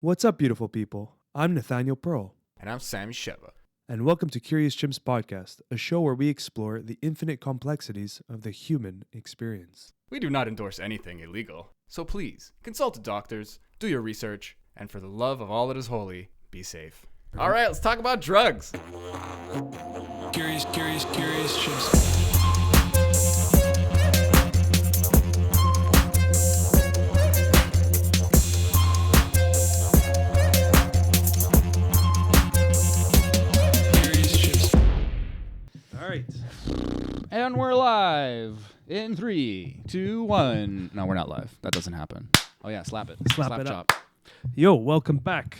What's up, beautiful people? I'm Nathaniel Pearl, And I'm Sam Sheva. and welcome to Curious Chimps Podcast, a show where we explore the infinite complexities of the human experience. We do not endorse anything illegal, so please consult doctors, do your research, and for the love of all that is holy, be safe. All right, let's talk about drugs. Curious Chimps. All right. And we're live in 3, 2, 1. No, we're not live. That doesn't happen. Oh yeah, slap it. Slap it chop. Yo, welcome back.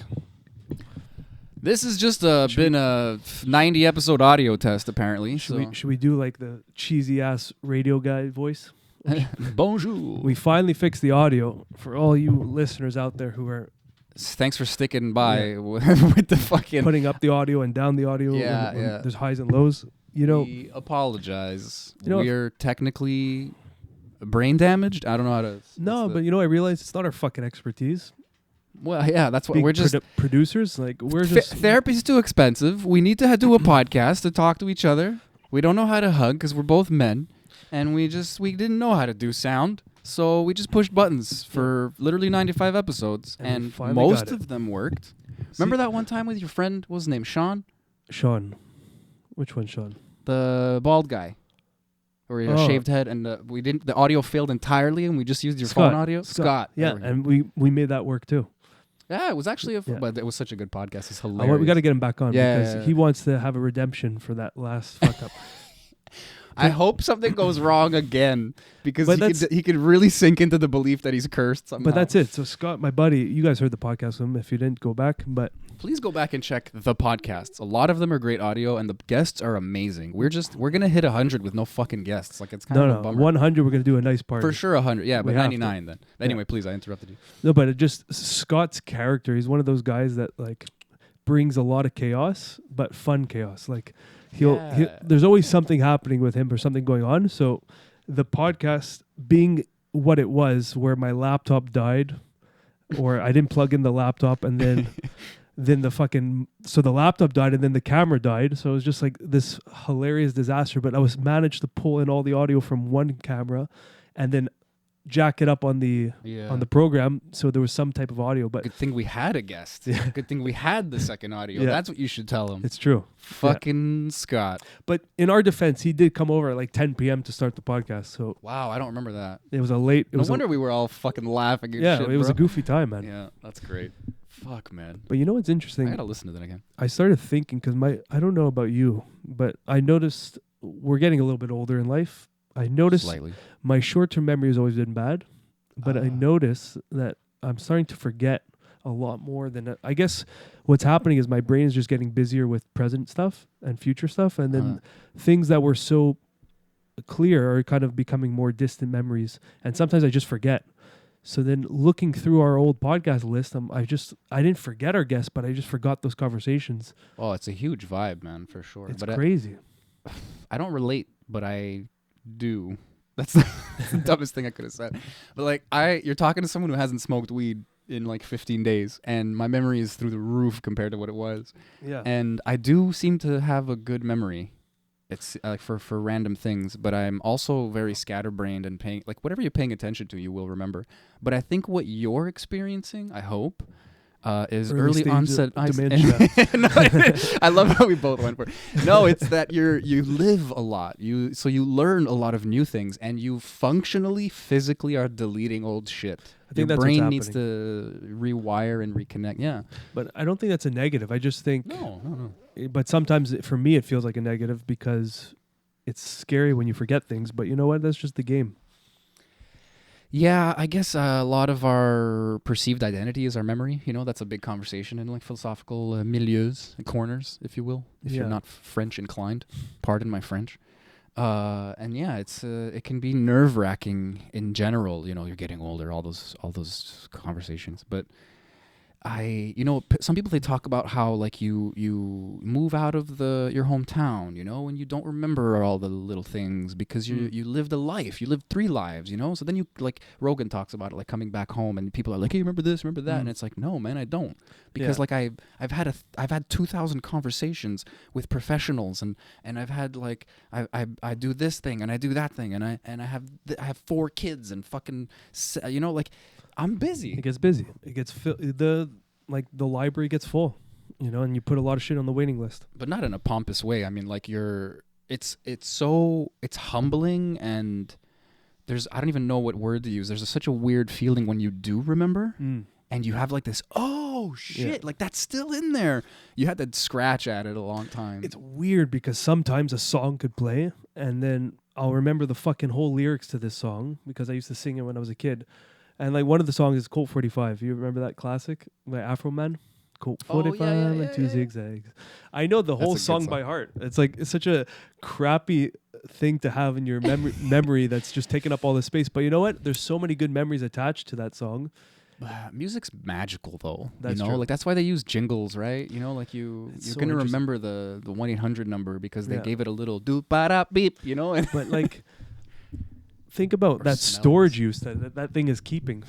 This has just been a 90 episode audio test apparently. Should we do like the cheesy ass radio guy voice? Bonjour. We finally fixed the audio for all you listeners out there who are Thanks for sticking by with the fucking putting up the audio and down the audio. Yeah, when yeah. There's highs and lows. You know, We apologize. You know- We are technically brain damaged. I don't know how to. but you know, I realize it's not our fucking expertise. Well, yeah, that's what Being we're just. producers. Like we're just Therapy's too expensive. We need to do a podcast to talk to each other. We don't know how to hug because we're both men, and we didn't know how to do sound, so we just pushed buttons for literally 95 episodes, And we and finally most got it. of them worked. Remember that one time with your friend? What was his name? Sean. Which one, Sean? The bald guy, or your Oh. shaved head, and we didn't. The audio failed entirely, and we just used your Scott. phone audio. Scott. Yeah, There we go. and we made that work too. Yeah, it was actually Yeah. but it was such a good podcast. It's hilarious. We got to get him back on Yeah, because yeah, yeah. he wants to have a redemption for that last fuck up. I hope something goes wrong again because But he could really sink into the belief that he's cursed somehow. But that's it. So Scott, my buddy, you guys heard the podcast with him. If you didn't, go back. But Please go back and check the podcasts. A lot of them are great audio, and the guests are amazing. We're gonna hit 100 with no fucking guests. Like it's kind of a no, bummer. 100. We're gonna do a nice party For sure 100. Yeah, We but have to. 99 then. Anyway, please, I interrupted you. No, but it just Scott's character. He's one of those guys that like brings a lot of chaos, but fun chaos. Like Yeah. there's always something happening with him or something going on. So the podcast being what it was, where my laptop died, or I didn't plug in the laptop, and then then the laptop died, and then the camera died. So it was just like this hilarious disaster. But I managed to pull in all the audio from one camera, and then jack it up on the program, so there was some type of audio. But Good thing we had a guest. Good thing we had the second audio. Yeah. That's what you should tell him. it's true. Fucking Scott. But in our defense, he did come over at like 10 p.m. to start the podcast. So Wow, I don't remember that. it was a late. It No was wonder we were all fucking laughing and yeah, shit, it was bro. a goofy time, man. Yeah, that's great. Fuck, man. But you know what's interesting? I gotta listen to that again. I started thinking because I don't know about you, but I noticed we're getting a little bit older in life. I noticed Slightly. my short-term memory has always been bad, but I notice that I'm starting to forget a lot more than I guess what's happening is my brain is just getting busier with present stuff and future stuff, and then things that were so clear are kind of becoming more distant memories, and sometimes I just forget. So then looking through our old podcast list, I didn't forget our guests, but I just forgot those conversations. Oh, it's a huge vibe, man, for sure. It's but crazy. I don't relate, but I do. That's the dumbest thing I could have said. But like, you're talking to someone who hasn't smoked weed in like 15 days, and my memory is through the roof compared to what it was. Yeah. And I do seem to have a good memory. It's like for random things, but I'm also very scatterbrained and paying like whatever you're paying attention to, you will remember. But I think what you're experiencing, I hope, is early stage onset dementia. No, I love how we both went for it. No, it's that you live a lot. So you learn a lot of new things, and you functionally, physically are deleting old shit. I think Your that's brain what's needs to rewire and reconnect. Yeah. But I don't think that's a negative. I just think, No. but sometimes for me it feels like a negative because it's scary when you forget things. But you know what? That's just the game. Yeah, I guess a lot of our perceived identity is our memory. You know, that's a big conversation in like philosophical milieus, corners, if you will, if Yeah. you're not French inclined. Pardon my French. And yeah, it can be nerve-wracking in general. You know, you're getting older, all those conversations. But some people, they talk about how like you move out of your hometown, and you don't remember all the little things because you lived a life, you lived 3 lives, so then you, like Rogan talks about it, like coming back home and people are like, hey, remember this, remember that, and it's like, no man, I don't, because like I've had 2,000 conversations with professionals, and I've had like I do this thing and I do that thing, and I have 4 kids and fucking like I'm busy. It gets busy. It gets the library gets full, and you put a lot of shit on the waiting list. But not in a pompous way. I mean, like it's humbling, and I don't even know what word to use. There's such a weird feeling when you do remember, and you have like this, oh shit, like that's still in there. You had to scratch at it a long time. It's weird because sometimes a song could play, and then I'll remember the fucking whole lyrics to this song because I used to sing it when I was a kid. And like one of the songs is Colt 45. You remember that classic by Afro Man? Colt 45 and 2 zigzags. I know the whole song by heart. It's like it's such a crappy thing to have in your memory that's just taking up all the space. But you know what? There's so many good memories attached to that song. Music's magical though. That's true. Like that's why they use jingles, right? Like you're so gonna remember the 1-800 number because they gave it a little doop-ba-da-beep, But like think about that smells. Storage use that thing is keeping.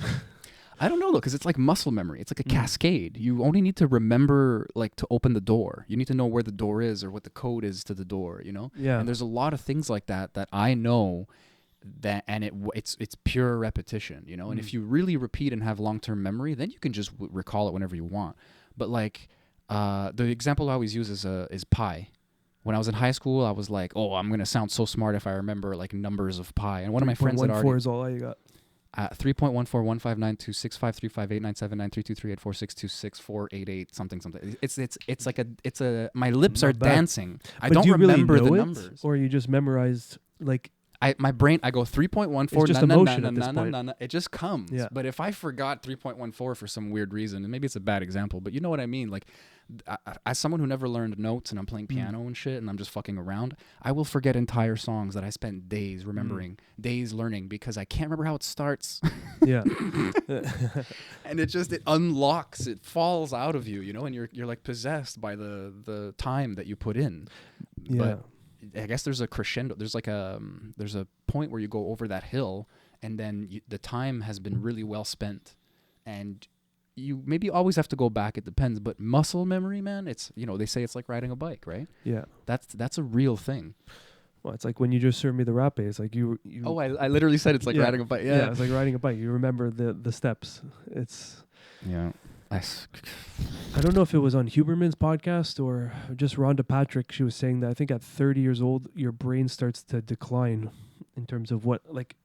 I don't know though, because it's like muscle memory. It's like a cascade. You only need to remember like to open the door. You need to know where the door is or what the code is to the door. Yeah. And there's a lot of things like that I know that, and it's pure repetition. And if you really repeat and have long-term memory, then you can just recall it whenever you want. But like the example I always use is pi. When I was in high school, I was like, "Oh, I'm gonna sound so smart if I remember like numbers of pi." And one of my friends had already 3.14 is all you got. 3.1415926535897933233846264888 something. It's like my lips are dancing. I but don't do you remember really know the it, numbers. or you just memorized like. My brain, I go 3.14. It's just emotion at this point. It just comes. Yeah. But if I forgot 3.14 for some weird reason, and maybe it's a bad example, but you know what I mean? Like, as someone who never learned notes and I'm playing piano and shit and I'm just fucking around, I will forget entire songs that I spent days remembering, days learning because I can't remember how it starts. Yeah. And it unlocks, it falls out of you, and you're like possessed by the time that you put in. Yeah. But I guess there's a crescendo. There's like there's a point where you go over that hill, and then the time has been really well spent, and you maybe always have to go back. It depends, but muscle memory, man, it's they say it's like riding a bike, right? Yeah, that's a real thing. Well, it's like when you just served me the rap it's like you. Oh, I literally said it's like riding a bike. Yeah, it's like riding a bike. You remember the steps. It's I don't know if it was on Huberman's podcast or just Rhonda Patrick. She was saying that I think at 30 years old, your brain starts to decline in terms of what, like,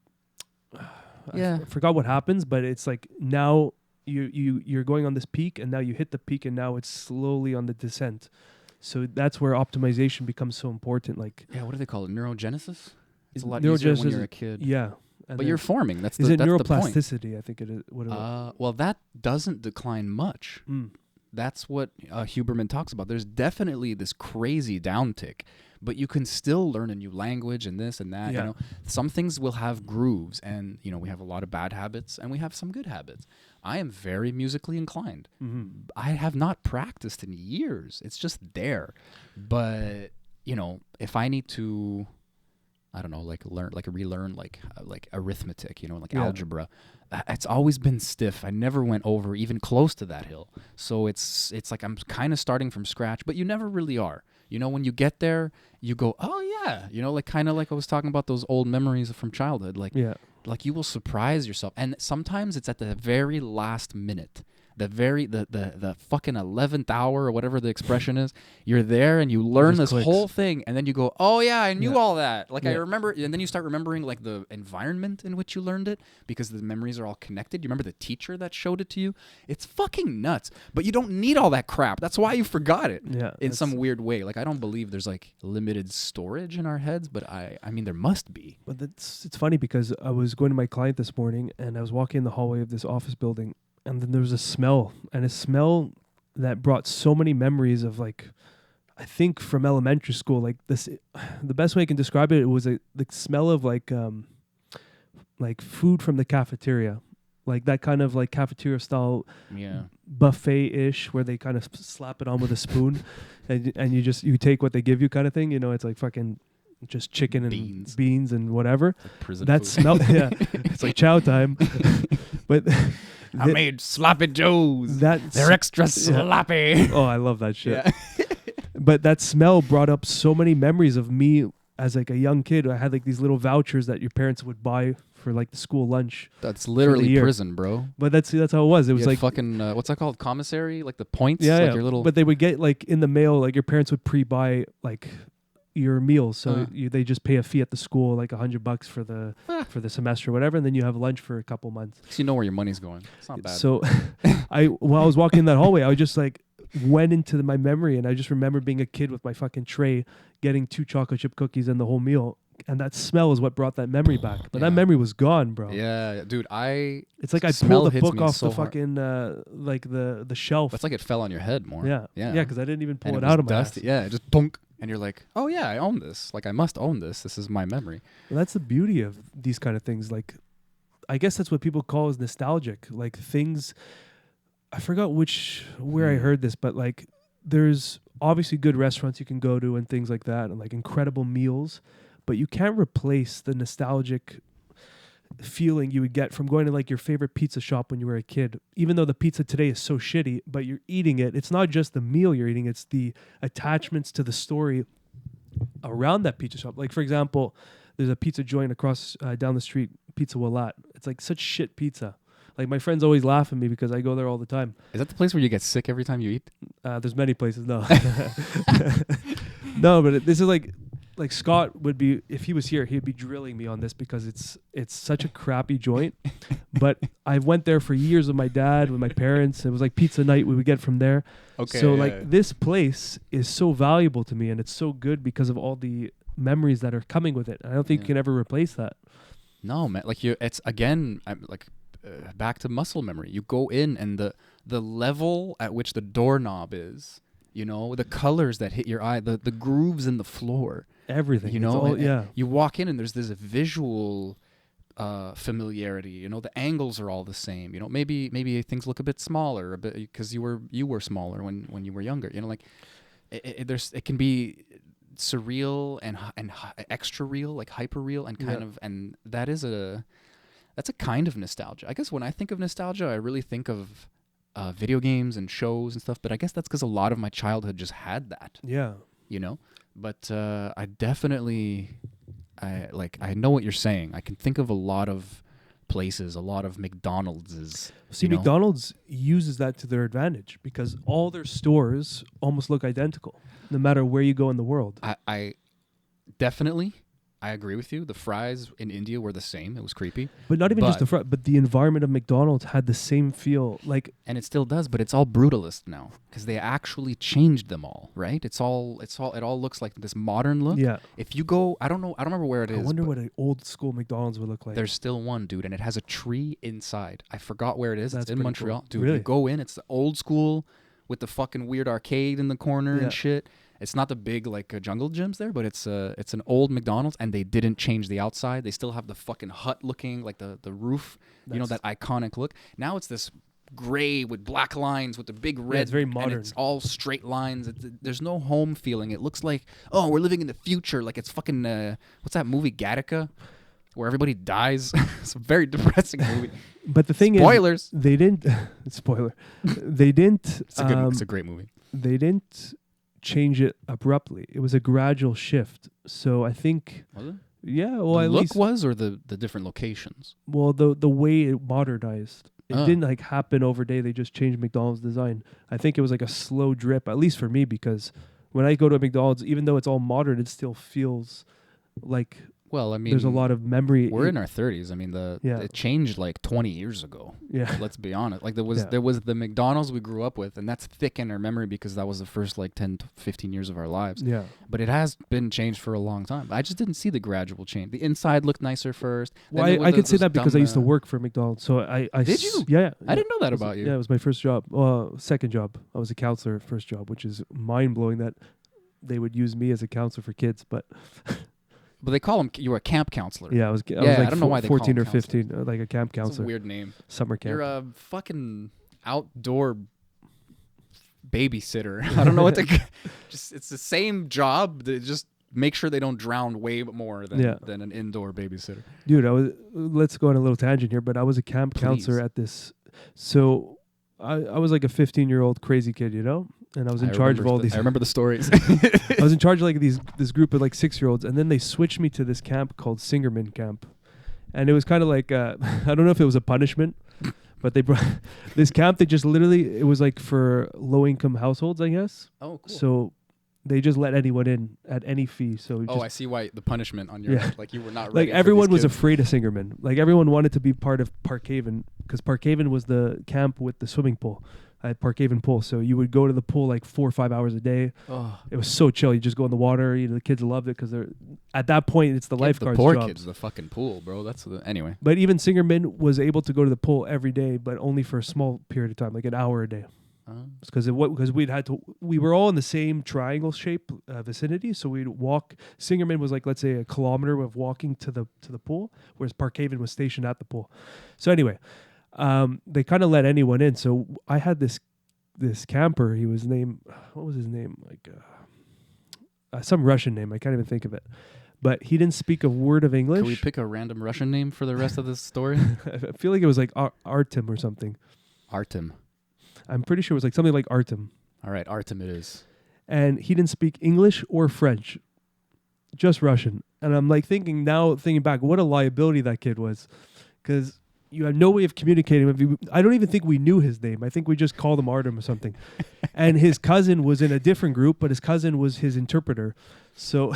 I forgot what happens, but it's like now you're going on this peak and now you hit the peak and now it's slowly on the descent. So that's where optimization becomes so important. Like, what do they call it? Neurogenesis? It's a lot easier when you're a kid. Yeah. But you're forming. That's is the it that's neuroplasticity? The point. I think it is. What well, that doesn't decline much. That's what Huberman talks about. There's definitely this crazy downtick, but you can still learn a new language and this and that. Yeah. Some things will have grooves, and we have a lot of bad habits, and we have some good habits. I am very musically inclined. Mm-hmm. I have not practiced in years. It's just there, but if I need to. I don't know, like relearn arithmetic, algebra. It's always been stiff. I never went over even close to that hill. So it's like I'm kind of starting from scratch, but you never really are. When you get there, you go, oh yeah, kind of like I was talking about those old memories from childhood. Like you will surprise yourself. And sometimes it's at the very last minute. The fucking 11th hour or whatever the expression is, you're there and you learn this whole thing and then you go, oh yeah, I knew all that. Like I remember, and then you start remembering like the environment in which you learned it because the memories are all connected. You remember the teacher that showed it to you? It's fucking nuts. But you don't need all that crap. That's why you forgot it in some weird way. Like I don't believe there's like limited storage in our heads, but I mean there must be. But it's funny because I was going to my client this morning and I was walking in the hallway of this office building. And then there was a smell that brought so many memories of like, I think from elementary school, like this, the best way I can describe it, it was the smell of like food from the cafeteria, like that kind of like cafeteria style buffet-ish where they kind of slap it on with a spoon, and you take what they give you kind of thing. You know, it's like fucking just chicken and beans and whatever. Like prison That food. smell, yeah, it's like chow time. But I made sloppy joes. They're extra sloppy. Oh, I love that shit. Yeah. But that smell brought up so many memories of me as like a young kid. I had like these little vouchers that your parents would buy for like the school lunch. That's literally year. prison, bro. But that's how it was. It was like fucking what's that called? Commissary, like the points. yeah, like yeah. your little. But they would get like in the mail. Like your parents would pre-buy like your meals, so they just pay a fee at the school, like $100 for the semester or whatever, and then you have lunch for a couple months. So you know where your money's going. It's not bad. So while I was walking in that hallway, I just like went into my memory, and I just remember being a kid with my fucking tray, getting 2 chocolate chip cookies and the whole meal. And that smell is what brought that memory back. But that memory was gone, bro. Yeah, dude. It's like I smell pulled the hits book me off so the hard. fucking like the shelf. It's like it fell on your head more. Yeah, yeah, because I didn't even pull and it was out of my dusty. ass. Yeah, it just punk, and you're like, oh yeah, I own this. Like I must own this. This is my memory. Well, that's the beauty of these kind of things. Like, I guess that's what people call as nostalgic. Like things, I forgot where I heard this, but like there's obviously good restaurants you can go to and things like that, and like incredible meals. But you can't replace the nostalgic feeling you would get from going to like your favorite pizza shop when you were a kid. Even though the pizza today is so shitty, but you're eating it. It's not just the meal you're eating, it's the attachments to the story around that pizza shop. Like, for example, there's a pizza joint across down the street, Pizza Walat. It's like such shit pizza. Like, my friends always laugh at me because I go there all the time. Is that the place where you get sick every time you eat? There's many places, no. No, but this is like Scott would be, if he was here, he'd be drilling me on this because it's such a crappy joint. But I went there for years with my dad, with my parents. It was like pizza night we would get from there. Okay. So like this place is so valuable to me, and it's so good because of all the memories that are coming with it. I don't think you can ever replace that. No, man. Like it's again, back to muscle memory. You go in, and the level at which the doorknob is, you know, the colors that hit your eye, the grooves in the floor. Everything, you know, all, you walk in and there's this visual familiarity. You know, the angles are all the same. You know, maybe things look a bit smaller, a bit because you were smaller when you were younger. You know, like it can be surreal and extra real, like hyper real, and kind of, and that's a kind of nostalgia. I guess when I think of nostalgia, I really think of video games and shows and stuff. But I guess that's because a lot of my childhood just had that. Yeah. You know. But I definitely, I know what you're saying. I can think of a lot of places, a lot of McDonald's. See, McDonald's uses that to their advantage because all their stores almost look identical, no matter where you go in the world. I definitely, I agree with you. The fries in India were the same. It was creepy. But not even just the fries, but the environment of McDonald's had the same feel. Like, and it still does, but it's all brutalist now because they actually changed them all, right? It all looks like this modern look. yeah. If you go, I don't remember where it is. I wonder what an old school McDonald's would look like. There's still one, dude, and it has a tree inside. I forgot where it is. That's It's in pretty Montreal. cool. Dude, Really? you go in, it's the old school with the fucking weird arcade in the corner and shit. It's not the big like jungle gyms there, but it's an old McDonald's, and they didn't change the outside. They still have the fucking hut looking, like the roof, you know, that iconic look. Now it's this gray with black lines with the big red. it's very modern. And it's all straight lines. There's no home feeling. It looks like, oh, we're living in the future. Like it's fucking, what's that movie, Gattaca? Where everybody dies. It's a very depressing movie. But the thing Spoilers. is, they didn't. Spoiler. They didn't. It's a great movie. They didn't change it abruptly. It was a gradual shift. So I think, Was it? yeah. Well, The at look least, was, or the different locations. well, the way it modernized. It Oh. didn't like happen overday. They just changed McDonald's design. I think it was like a slow drip, at least for me, because when I go to a McDonald's, even though it's all modern, it still feels like Well, I mean, there's a lot of memory. We're in our 30s. I mean, it changed like 20 years ago. Yeah. Let's be honest. Like there was the McDonald's we grew up with, and that's thick in our memory because that was the first like 10 to 15 years of our lives. Yeah. But it has been changed for a long time. I just didn't see the gradual change. The inside looked nicer first. Well, I could say that because I used to work for McDonald's. So I Did you? Yeah. I didn't know that It was- about you. Yeah, it was my first job. Second job. I was a counselor. First job, which is mind blowing that they would use me as a counselor for kids. But But they call him, you were a camp counselor. yeah, I was like I don't know why they call 14 or them counselors. 15, like a camp It's a counselor. weird name. Summer camp. You're a fucking outdoor babysitter. I don't know what to. Just it's the same job. Just make sure they don't drown way more than an indoor babysitter. Dude, let's go on a little tangent here, but I was a camp counselor at this. So I was like a 15-year-old crazy kid, you know? And I was in charge of all these. I remember the stories. I was in charge of like this group of like 6-year-olds, and then they switched me to this camp called Singerman Camp. And it was kind of like, I don't know if it was a punishment, but they brought this camp. They just literally, it was like for low-income households, I guess. Oh, cool. So they just let anyone in at any fee. So I see why the punishment on your like you were not ready. Like everyone was afraid of Singerman. Like everyone wanted to be part of Parkhaven because Parkhaven was the camp with the swimming pool at Parkhaven Pool. So you would go to the pool like 4 or 5 hours a day. Oh. It was so chill. You just go in the water. The kids loved it because they're at that point it's the lifeguards' job. The poor jobs. kids, the fucking pool, bro. That's anyway. But even Singerman was able to go to the pool every day, but only for a small period of time, like an hour a day. Because we were all in the same triangle shape vicinity, so we'd walk. Singerman was like, let's say, a kilometer of walking to the pool, whereas Parkhaven was stationed at the pool. So anyway, they kind of let anyone in. So I had this camper. He was named, what was his name? Like some Russian name. I can't even think of it. But he didn't speak a word of English. Can we pick a random Russian name for the rest of this story? I feel like it was like Artem or something. Artem. I'm pretty sure it was like something like Artem. All right, Artem it is. And he didn't speak English or French, just Russian. And I'm like thinking back, what a liability that kid was. Because you had no way of communicating with him. I don't even think we knew his name. I think we just called him Artem or something. And his cousin was in a different group, but his cousin was his interpreter. So...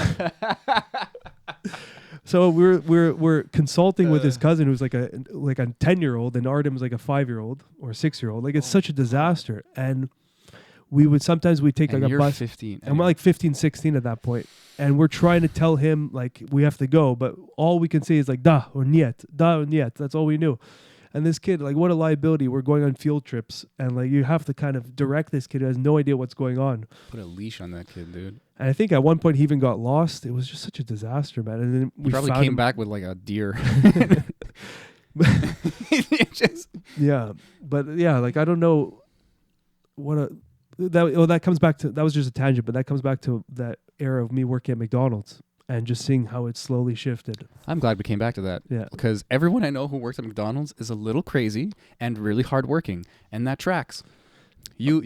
So we're consulting with his cousin who's like a 10-year-old, and Artem's like a 5-year-old or a 6-year-old. Like it's such a disaster. And we'd take like a bus. 15. And we're like 15, 16 at that point. And we're trying to tell him like we have to go, but all we can say is like da or niet. That's all we knew. And this kid, like, what a liability. We're going on field trips, and like you have to kind of direct this kid who has no idea what's going on. Put a leash on that kid, dude. And I think at one point he even got lost. It was just such a disaster, man. And then we probably came back with like a deer. Yeah, but yeah, like I don't know that comes back to, that was just a tangent, but that comes back to that era of me working at McDonald's and just seeing how it slowly shifted. I'm glad we came back to that. Yeah, because everyone I know who works at McDonald's is a little crazy and really hardworking, and that tracks. You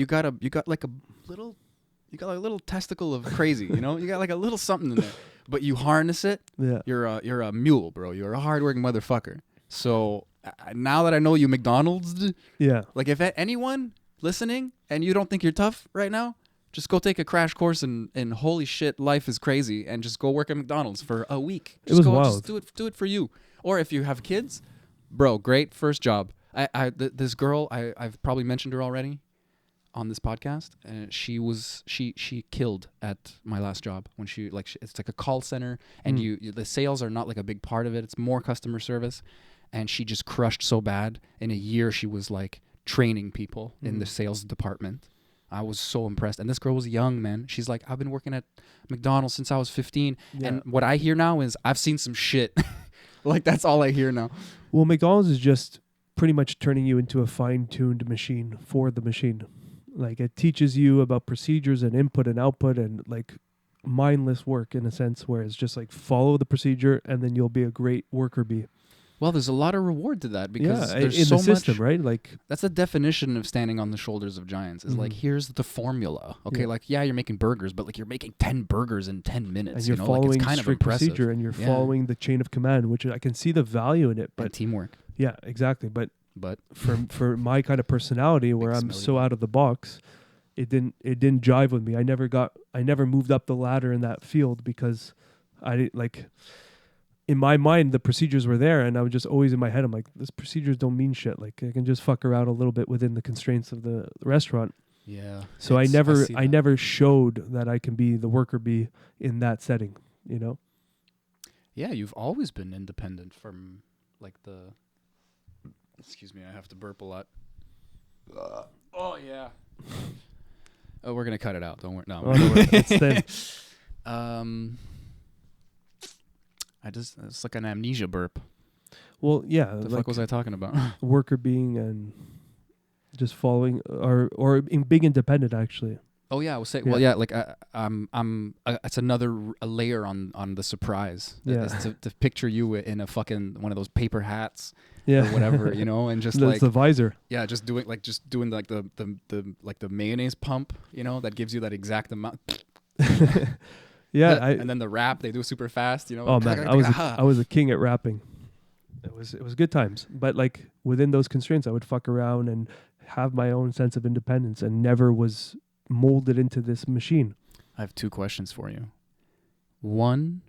got like a little testicle of crazy, you know? You got like a little something in there. But you harness it. Yeah. You're a mule, bro. You're a hardworking motherfucker. So now that I know you McDonald's, yeah. Like if anyone listening and you don't think you're tough right now, just go take a crash course in holy shit, life is crazy, and just go work at McDonald's for a week. It was wild. Just do it for you. Or if you have kids, bro, great first job. This girl, I've probably mentioned her already on this podcast, and she killed at my last job when it's like a call center, and the sales are not like a big part of it. It's more customer service, and she just crushed so bad. In a year, she was like training people in the sales department. I was so impressed. And this girl was young, man. She's like, I've been working at McDonald's since I was 15. Yeah. And what I hear now is I've seen some shit. Like, that's all I hear now. Well, McDonald's is just pretty much turning you into a fine-tuned machine for the machine. Like, it teaches you about procedures and input and output and, like, mindless work in a sense, where it's just, like, follow the procedure and then you'll be a great worker bee. Well, there's a lot of reward to that because there's in so the system, much, right? Like that's the definition of standing on the shoulders of giants. Is like, here's the formula. Okay, like you're making burgers, but like you're making 10 burgers in 10 minutes. And you're following like, it's kind strict of procedure, and you're following the chain of command, which I can see the value in it. But and teamwork. Yeah, exactly. But for my kind of personality, where I'm so out of the box, it didn't jive with me. I never moved up the ladder in that field because I didn't like. In my mind, the procedures were there, and I was just always in my head, I'm like, these procedures don't mean shit. Like, I can just fuck around a little bit within the constraints of the restaurant. Yeah. So I never showed that I can be the worker bee in that setting, you know? Yeah, you've always been independent from, like, excuse me, I have to burp a lot. Oh, yeah. Oh, we're going to cut it out. Don't worry. No. It's thin. It's like an amnesia burp. Well, yeah. The fuck was I talking about? Worker being and just following or in being independent actually. Oh yeah, I was saying. Yeah. Well, yeah, like it's another a layer on the surprise. Yeah. Is to picture you in a fucking one of those paper hats Yeah. or whatever, you know, and just That's like the visor. yeah, just doing like the mayonnaise pump, you know, that gives you that exact amount. Yeah, and then the rap they do super fast, you know. oh man, I was a king at rapping. It was good times, but like within those constraints, I would fuck around and have my own sense of independence, and never was molded into this machine. I have 2 questions for you. One,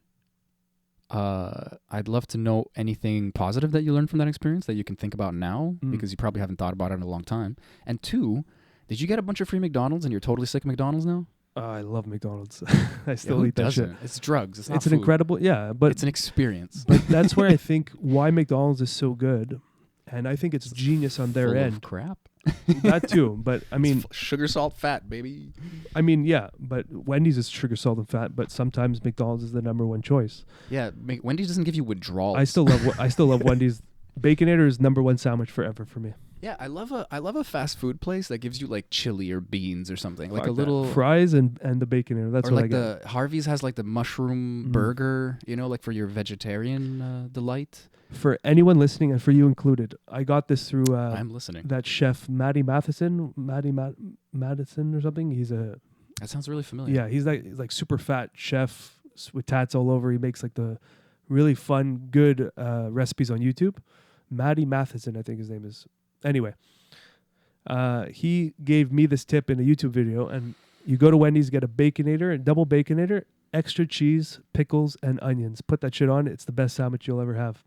I'd love to know anything positive that you learned from that experience that you can think about now, because you probably haven't thought about it in a long time. And 2, did you get a bunch of free McDonald's and you're totally sick of McDonald's now? I love McDonald's. I still Who eat that shit. doesn't? It's drugs. It's not It's an food. incredible, yeah, but It's an experience. but that's where I think why McDonald's is so good, and I think it's genius on their Full of end. crap. That too, but I mean, Sugar, salt, fat, baby. yeah, but Wendy's is sugar, salt, and fat. But sometimes McDonald's is the number one choice. Yeah, Wendy's doesn't give you withdrawals. I still love Wendy's. Baconator is number one sandwich forever for me. Yeah, I love a fast food place that gives you like chili or beans or something, like Fuck a that. little fries and the Baconator. That's or what like I get. the Harvey's has like the mushroom burger, you know, like for your vegetarian delight. For anyone listening, and for you included, I got this through I'm listening. that chef Matty Madison or something. That sounds really familiar. Yeah, he's like super fat chef with tats all over. He makes like the really fun, good recipes on YouTube. Matty Matheson, I think his name is. Anyway, he gave me this tip in a YouTube video, and you go to Wendy's, get a Baconator, a double Baconator, extra cheese, pickles, and onions. Put that shit on. It's the best sandwich you'll ever have.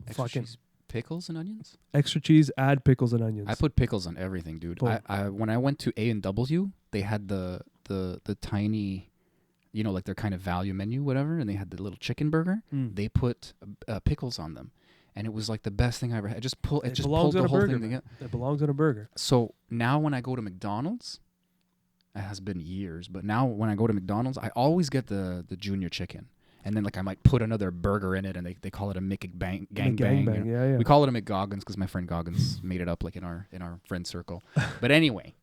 Extra Fucking cheese, pickles and onions. extra cheese, add pickles and onions. I put pickles on everything, dude. Boom. I when I went to A&W, they had the tiny, you know, like their kind of value menu, whatever, and they had the little chicken burger. They put pickles on them, and it was like the best thing I ever had. It just pulled belongs on the a whole burger. thing Man. together. It belongs on a burger. So now when I go to McDonald's, it has been years, but now when I go to McDonald's, I always get the junior chicken. And then like I might put another burger in it, and they call it a McGangbang. Gangbang, yeah. We call it a McGoggins because my friend Goggins made it up like in our friend circle. But anyway,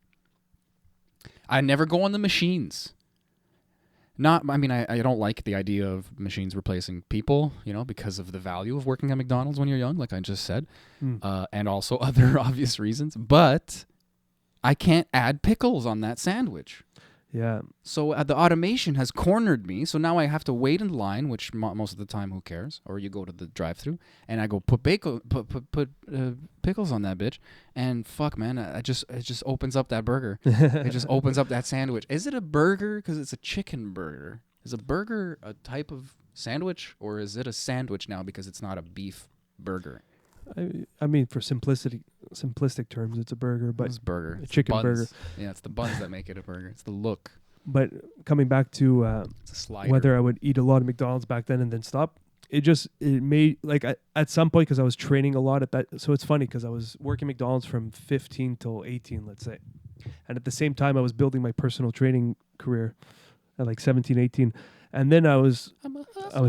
I never go on the machines. I don't like the idea of machines replacing people, you know, because of the value of working at McDonald's when you're young, like I just said, and also other obvious reasons. But I can't add pickles on that sandwich. Yeah. So the automation has cornered me. So now I have to wait in line, which most of the time, who cares? Or you go to the drive-thru, and I go put pickles on that bitch, and fuck, man, it just opens up that burger. It just opens up that sandwich. Is it a burger? Because it's a chicken burger. Is a burger a type of sandwich, or is it a sandwich now because it's not a beef burger? I mean, for simplistic terms, it's a burger, but It's burger. a It's the chicken buns. burger. Yeah, it's the buns that make it a burger. It's the look. But coming back to It's a slider. whether I would eat a lot of McDonald's back then and then stop, it made like at some point, because I was training a lot at that. So it's funny because I was working McDonald's from 15 till 18, let's say, and at the same time I was building my personal training career at like 17, 18. And then I was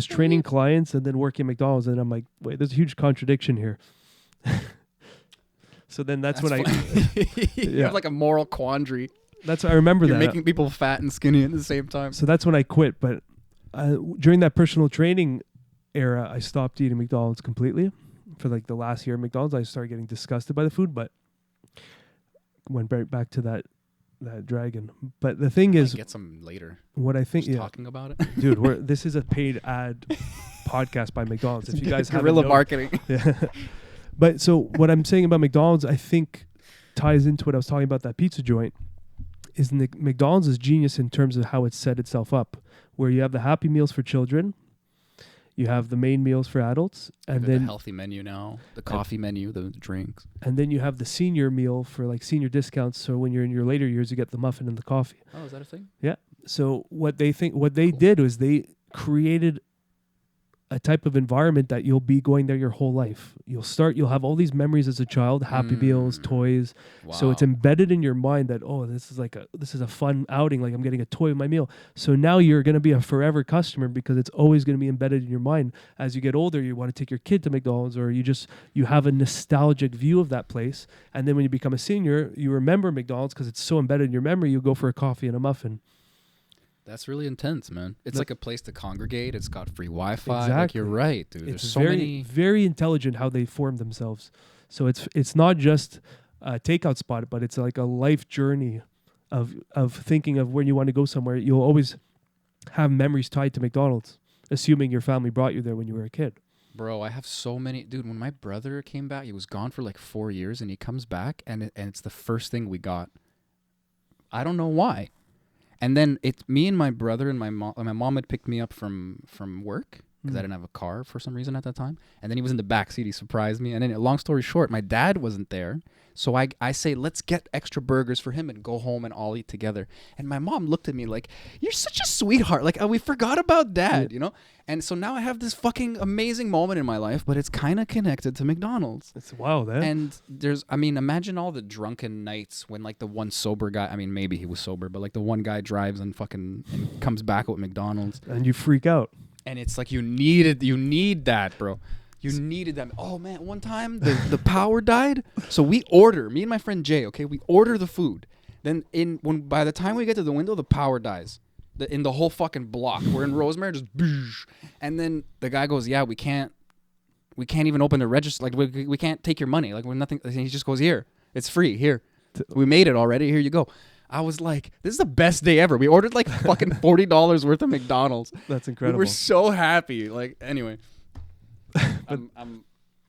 training clients and then working at McDonald's, and I'm like, wait, there's a huge contradiction here. So then that's when You have like a moral quandary. I remember You're that. making people fat and skinny at the same time. So that's when I quit. But during that personal training era, I stopped eating McDonald's completely. For like the last year at McDonald's, I started getting disgusted by the food, but went right back to that dragon. But the thing is, Get some later. what I think, Just talking about it. dude, this is a paid ad podcast by McDonald's. If you guys haven't Guerrilla known- marketing. Yeah. But so what I'm saying about McDonald's, I think ties into what I was talking about, that pizza joint, is McDonald's is genius in terms of how it's set itself up, where you have the Happy Meals for children, you have the main meals for adults, and the then healthy menu now, the coffee menu, the drinks. and then you have the senior meal for like senior discounts. So when you're in your later years, you get the muffin and the coffee. Oh, is that a thing? Yeah. So what they did was they created a type of environment that you'll be going there your whole life. You'll have all these memories as a child, Happy Meals, toys. So it's embedded in your mind that, oh, this is a fun outing, like I'm getting a toy with my meal. So now you're going to be a forever customer because it's always going to be embedded in your mind. As you get older, you want to take your kid to McDonald's, or you have a nostalgic view of that place. And then when you become a senior, you remember McDonald's because it's so embedded in your memory, you go for a coffee and a muffin. That's really intense, man. It's like a place to congregate. It's got free Wi-Fi. Exactly. Like, you're right, dude. It's There's so very, many. very intelligent how they form themselves. So it's not just a takeout spot, but it's like a life journey of thinking of when you want to go somewhere. You'll always have memories tied to McDonald's, assuming your family brought you there when you were a kid. Bro, I have so many. Dude, when my brother came back, he was gone for like 4 years, and he comes back, and it's the first thing we got. I don't know why. And then it's me and my brother and my mom. My mom had picked me up from work because I didn't have a car for some reason at that time. And then he was in the back seat. He surprised me. And then, long story short, my dad wasn't there. So I say, let's get extra burgers for him and go home and all eat together. And my mom looked at me like, you're such a sweetheart. Like, we forgot about Dad, you know? And so now I have this fucking amazing moment in my life, but it's kind of connected to McDonald's. It's wild, eh? And imagine all the drunken nights when like the one sober guy, maybe he was sober, but like the one guy drives and comes back with McDonald's. And you freak out. And it's like you need that, bro. You needed that. Oh man, one time the power died, so me and my friend Jay, okay, we order the food. Then by the time we get to the window, the power dies. In the whole fucking block. We're in Rosemary, just boosh. And then the guy goes, yeah, we can't even open the register. Like we can't take your money. Like we're nothing. And he just goes, here, it's free. Here, we made it already. Here you go. I was like, this is the best day ever. We ordered like fucking $40 worth of McDonald's. That's incredible. We were so happy. Like, anyway. I'm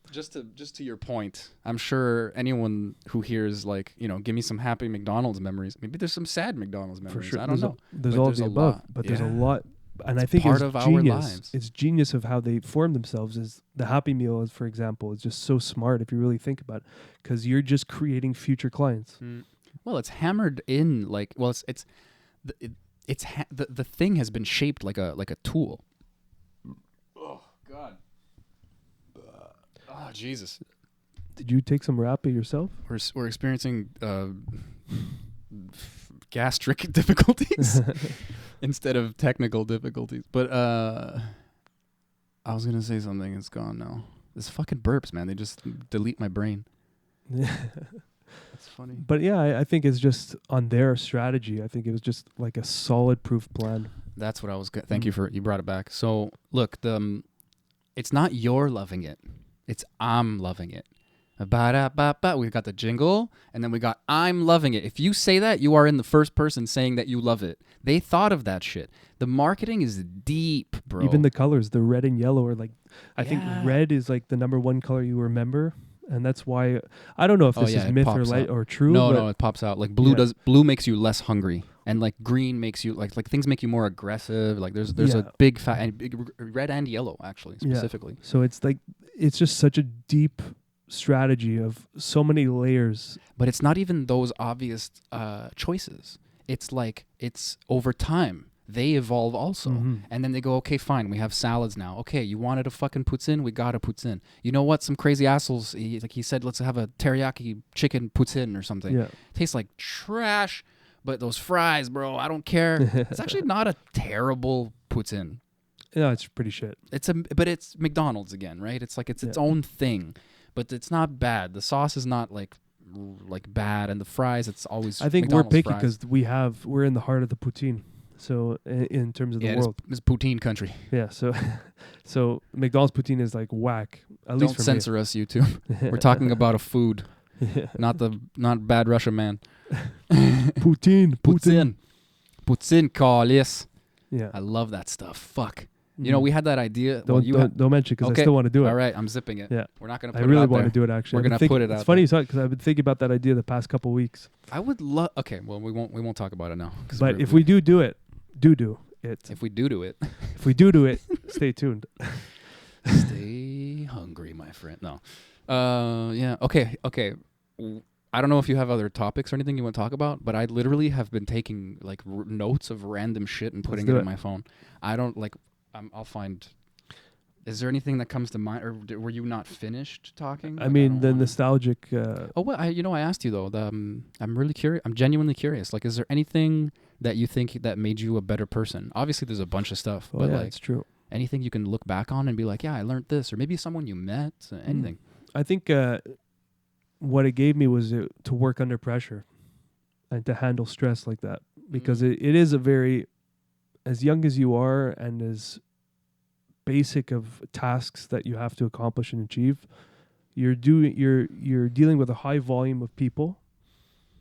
just to your point. I'm sure anyone who hears like, give me some happy McDonald's memories. Maybe there's some sad McDonald's memories. For sure. I don't know. There's all of the above, but there's a lot. And I think part it's of our genius. lives. It's genius of how they form themselves. Is the Happy Meal, for example, is just so smart if you really think about it, because you're just creating future clients. Well, it's hammered in like. Well, the thing has been shaped like a tool. Oh God. Oh Jesus! Did you take some Rappi yourself? We're experiencing gastric difficulties instead of technical difficulties. But I was gonna say something. It's gone now. This fucking burps, man. They just delete my brain. That's funny. But yeah, I think it's just on their strategy. I think it was just like a solid proof plan. That's what I was. Thank you you brought it back. So look, it's not you're loving it. It's I'm loving it. Ba-da-ba-ba. We've got the jingle, and then we got I'm loving it. If you say that, you are in the first person saying that you love it. They thought of that shit. The marketing is deep, bro. Even the colors, the red and yellow are like, I think red is like the number one color you remember. And that's why, I don't know if this is myth or true. No, it pops out. Like blue makes you less hungry. And like green makes you like things make you more aggressive. Like there's a big fat and big red and yellow actually specifically. Yeah. So it's like it's just such a deep strategy of so many layers. But it's not even those obvious choices. It's like it's over time. They evolve also. And then they go, okay, fine, we have salads now. Okay, you wanted a fucking poutine? We got a poutine. You know what? Some crazy assholes, he said, let's have a teriyaki chicken poutine or something. Yeah. Tastes like trash. But those fries, bro, I don't care. It's actually not a terrible poutine. No, it's pretty shit. But it's McDonald's again, right? It's like it's its own thing, but it's not bad. The sauce is not like bad, and the fries, it's always. I think McDonald's we're picky because we're in the heart of the poutine. So in terms of the world, it's poutine country. Yeah. So McDonald's poutine is like whack. At least don't censor us, YouTube. We're talking about a food, not bad Russia man. Poutine, Kalis. Yeah, I love that stuff. Fuck. You know, we had that idea. Don't mention because I still want to do it. All right, I'm zipping it. Yeah, we're not going to put it out I really want to do it. Actually, we're going to put it out. It's funny you saw it because I've been thinking about that idea the past couple weeks. I would love. Okay, well we won't talk about it now. But if we do it, do it. If we do it, if we do it, stay tuned. Stay hungry, my friend. No. Yeah. Okay. I don't know if you have other topics or anything you want to talk about, but I literally have been taking like notes of random shit and putting it in my phone. I don't like. I'll find. Is there anything that comes to mind, or were you not finished talking? I Like, mean, don't the wanna- nostalgic. Oh well, I asked you though. I'm really curious. I'm genuinely curious. Like, is there anything that you think that made you a better person? Obviously, there's a bunch of stuff, Oh but yeah, like it's true. anything you can look back on and be like, yeah, I learned this, or maybe someone you met, anything. I think what it gave me was to work under pressure and to handle stress like that, because it is a very, as young as you are and as basic of tasks that you have to accomplish and achieve, you're dealing with a high volume of people,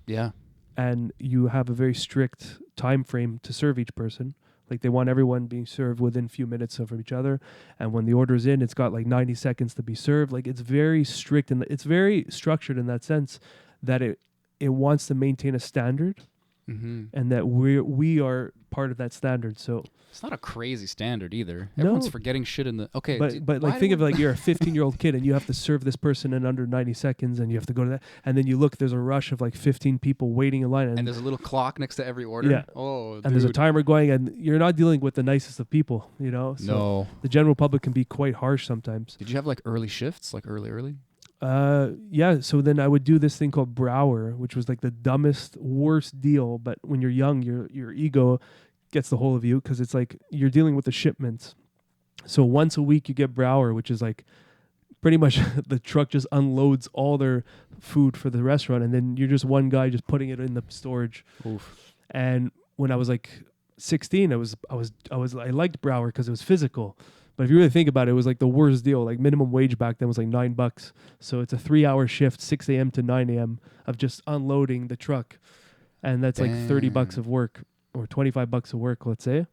Yeah. and you have a very strict time frame to serve each person. Like they want everyone being served within a few minutes of each other, and when the order's in, it's got like 90 seconds to be served. Like it's very strict and it's very structured in that sense that it wants to maintain a standard, Mm-hmm. and that we are part of that standard. So, It's not a crazy standard either. No. Everyone's forgetting shit in the. Okay. but like think of like you're a 15-year-old kid and you have to serve this person in under 90 seconds, and you have to go to that, and then you look, there's a rush of like 15 people waiting in line, and there's a little clock next to every order. Yeah. Oh, and there's a timer going, and you're not dealing with the nicest of people, you know. So No. the general public can be quite harsh sometimes. Did you have like early shifts, like early? Yeah. So then I would do this thing called Brower, which was like the dumbest, worst deal. But when you're young, your ego gets the whole of you, because it's like you're dealing with the shipments. So once a week you get Brower, which is like pretty much the truck just unloads all their food for the restaurant, and then you're just one guy just putting it in the storage. Oof. And when I was like 16, I liked Brower because it was physical. But if you really think about it, it was like the worst deal. Like minimum wage back then was like $9. So it's a 3-hour shift, 6 a.m. to 9 a.m. of just unloading the truck. And that's like $30 of work, or $25 of work, let's say.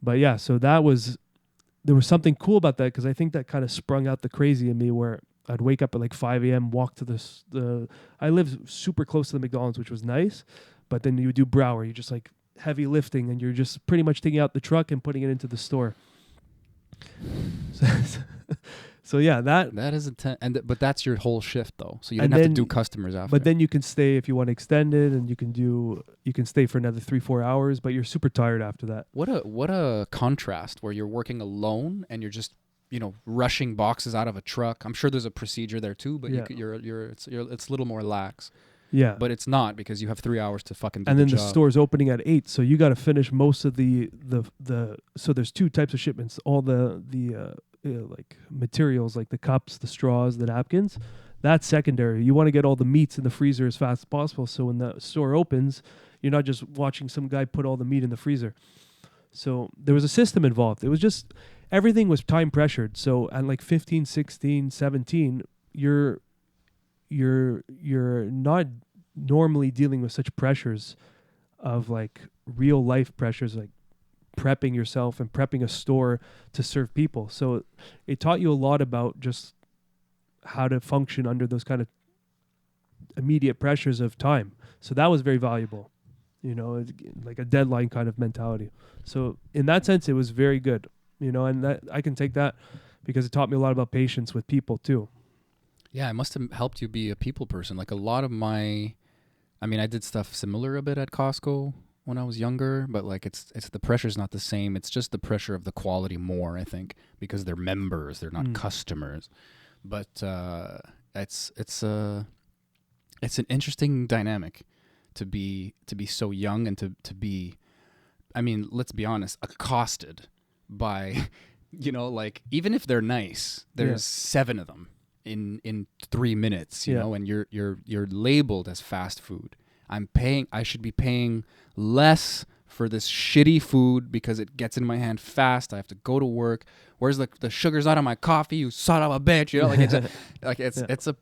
But yeah, so there was something cool about that, because I think that kind of sprung out the crazy in me, where I'd wake up at like 5 a.m., walk to I live super close to the McDonald's, which was nice. But then you do Brower, you just like heavy lifting, and you're just pretty much taking out the truck and putting it into the store. So yeah, that is intense. But that's your whole shift though, so you And didn't have then- to do customers after. but then you can stay if you want to extend it, and you can stay for another 3-4 hours, but you're super tired after that. what a contrast, where you're working alone and you're just rushing boxes out of a truck. I'm sure there's a procedure there too, but Yeah. it's a little more lax. Yeah. But it's not, because you have 3 hours to fucking do And the then the job. store's opening at 8, so you got to finish most of the so there's two types of shipments. All the like materials, like the cups, the straws, the napkins, that's secondary. You want to get all the meats in the freezer as fast as possible, so when the store opens, you're not just watching some guy put all the meat in the freezer. So there was a system involved. It was just, everything was time pressured. So at like 15, 16, 17, you're not normally dealing with such pressures of like real life pressures, like prepping yourself and prepping a store to serve people. So it taught you a lot about just how to function under those kind of immediate pressures of time. So that was very valuable, it's like a deadline kind of mentality. So in that sense, it was very good, and that I can take that because it taught me a lot about patience with people too. Yeah, it must have helped you be a people person. Like a lot of I did stuff similar a bit at Costco when I was younger, but like it's the pressure's not the same. It's just the pressure of the quality more, I think, because they're members, they're not customers. But it's an interesting dynamic to be so young and to be, let's be honest, accosted by, like even if they're nice, there's 7 of them in 3 minutes, you know, and you're labeled as fast food. I should be paying less for this shitty food because it gets in my hand fast. I have to go to work. Where's the sugar's not on my coffee? You son of a bitch!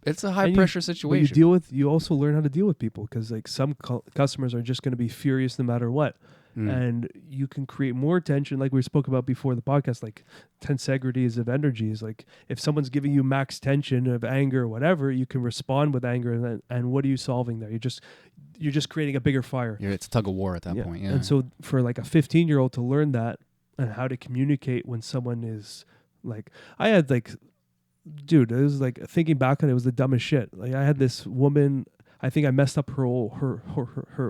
It's a high pressure situation. You also learn how to deal with people, because like some customers are just going to be furious no matter what. And you can create more tension, like we spoke about before the podcast, like tensegrities of energies. Like if someone's giving you max tension of anger or whatever, you can respond with anger, and what are you solving there? You're just creating a bigger fire. It's tug of war at that point. Yeah. And so for like a 15-year-old to learn that and how to communicate when someone is like, I had like, dude, it was like, thinking back on it, was the dumbest shit. Like I had this woman, I think I messed up her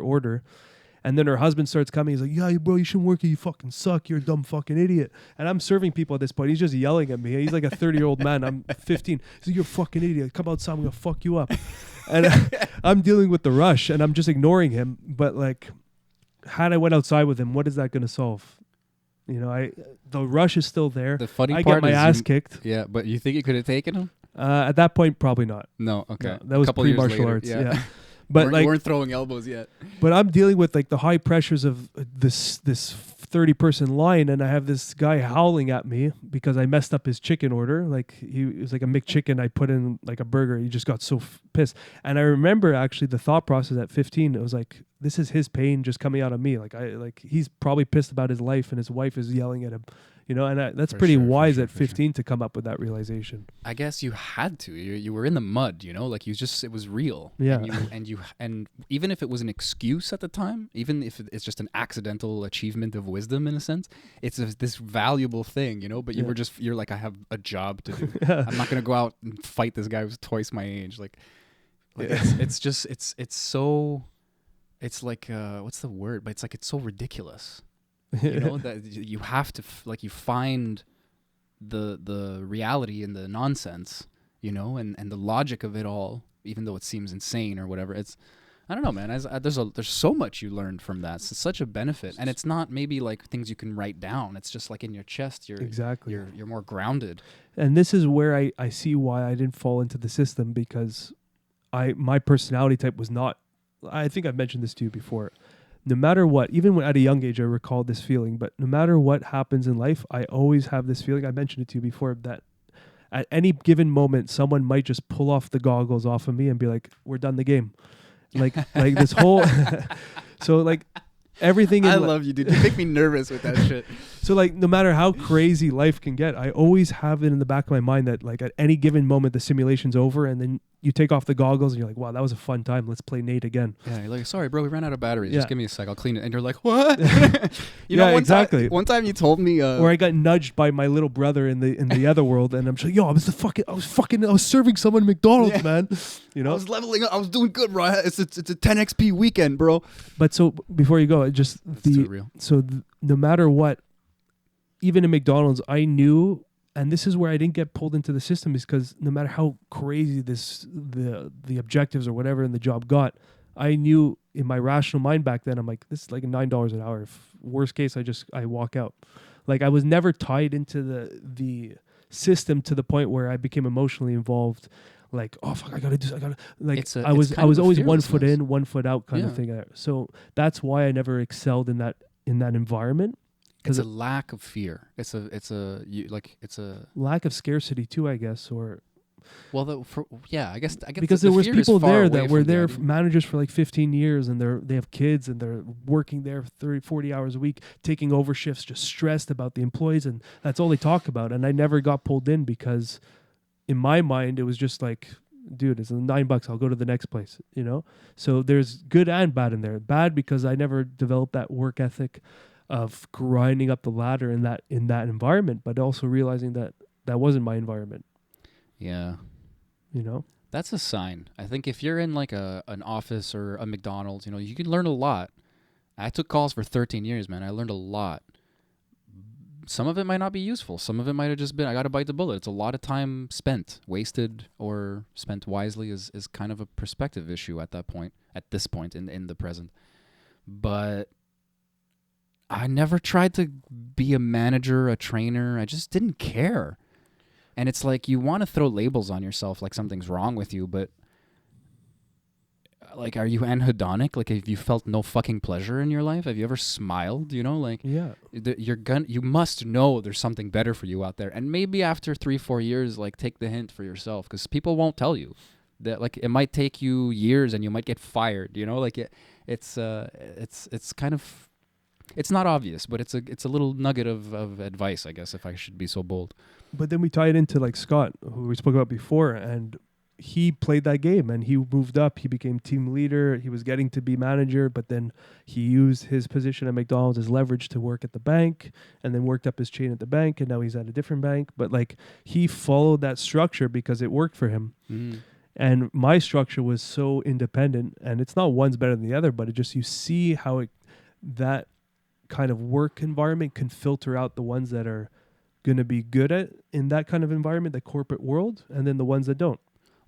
order. And then her husband starts coming. He's like, yeah, bro, you shouldn't work here. You fucking suck. You're a dumb fucking idiot. And I'm serving people at this point. He's just yelling at me. He's like a 30-year-old man. I'm 15. He's like, you're a fucking idiot. Come outside. I'm going to fuck you up. And I'm dealing with the rush and I'm just ignoring him. But like, had I went outside with him, what is that going to solve? You know, the rush is still there. The funny I part get my is ass kicked. Yeah, but you think you could have taken him? At that point, probably not. No, okay. No, that was Couple years pre-martial later, arts. yeah. Yeah. But You weren't throwing elbows yet. But I'm dealing with like the high pressures of this 30-person line, and I have this guy howling at me because I messed up his chicken order. Like he was like a McChicken. I put in like a burger. He just got so pissed. And I remember actually the thought process at 15. It was like, this is his pain just coming out of me. Like he's probably pissed about his life, and his wife is yelling at him. You know, and that's For pretty sure, for wise sure, at for sure. 15 to come up with that realization. I guess you had to. You were in the mud, you know, like it was real. Yeah. And even if it was an excuse at the time, even if it's just an accidental achievement of wisdom in a sense, it's this valuable thing, you know. But you're like, I have a job to do. I'm not gonna go out and fight this guy who's twice my age. Like it's so, it's like what's the word? But it's like it's so ridiculous. You know, that you have to you find the reality in the nonsense, you know, and the logic of it all, even though it seems insane or whatever. It's, I don't know, man. There's so much you learned from that. It's such a benefit, and it's not maybe like things you can write down. It's just like in your chest. You're more grounded. And this is where I see why I didn't fall into the system, because my personality type was not. I think I've mentioned this to you before. No matter what, even when at a young age, I recalled this feeling, but no matter what happens in life, I always have this feeling. I mentioned it to you before, that at any given moment, someone might just pull off the goggles off of me and be like, we're done the game. Like this whole, so like everything. I love you, dude. You make me nervous with that shit. So like, no matter how crazy life can get, I always have it in the back of my mind that like at any given moment, the simulation's over, and then you take off the goggles and you're like, wow, that was a fun time. Let's play Nate again. Yeah, you're like, sorry, bro, we ran out of batteries. Yeah. Just give me a sec. I'll clean it. And you're like, what? Exactly. One time you told me, or I got nudged by my little brother in the other world, and I'm just like, yo, I was serving someone at McDonald's, man. You know, I was leveling up. I was doing good, bro. It's a 10 XP weekend, bro. But so before you go, That's too real. No matter what, even in McDonald's, I knew. And this is where I didn't get pulled into the system, is because no matter how crazy the objectives or whatever in the job got, I knew in my rational mind back then, I'm like, this is like $9 an hour. If worst case, I walk out. Like I was never tied into the system to the point where I became emotionally involved. Like, oh fuck, I gotta. Like I was always 1 foot in, 1 foot out kind of thing. So that's why I never excelled in that environment. It's a lack of fear. It's a lack of scarcity too, I guess, or I guess because there was people there that were there managers for like 15 years, and they have kids, and they're working there 30, 40 hours a week, taking over shifts, just stressed about the employees, and that's all they talk about. And I never got pulled in because in my mind it was just like, dude, it's $9. I'll go to the next place, you know? So there's good and bad in there. Bad because I never developed that work ethic of grinding up the ladder in that environment, but also realizing that wasn't my environment. Yeah. You know? That's a sign. I think if you're in like an office or a McDonald's, you know, you can learn a lot. I took calls for 13 years, man. I learned a lot. Some of it might not be useful. Some of it might have just been, I got to bite the bullet. It's a lot of time spent, wasted or spent wisely is kind of a perspective issue at this point in the present. But I never tried to be a manager, a trainer. I just didn't care. And it's like you want to throw labels on yourself like something's wrong with you, but like, are you anhedonic? Like, have you felt no fucking pleasure in your life? Have you ever smiled? You know, like, yeah, you must know there's something better for you out there. And maybe after 3-4 years, like, take the hint for yourself, because people won't tell you that. Like, it might take you years and you might get fired. You know, like it's kind of. It's not obvious, but it's a little nugget of advice, I guess, if I should be so bold. But then we tie it into like Scott, who we spoke about before, and he played that game and he moved up. He became team leader. He was getting to be manager, but then he used his position at McDonald's as leverage to work at the bank, and then worked up his chain at the bank, and now he's at a different bank. But like, he followed that structure because it worked for him. Mm. And my structure was so independent, and it's not one's better than the other, but it just, you see how that kind of work environment can filter out the ones that are going to be good at in that kind of environment, the corporate world, and then the ones that don't.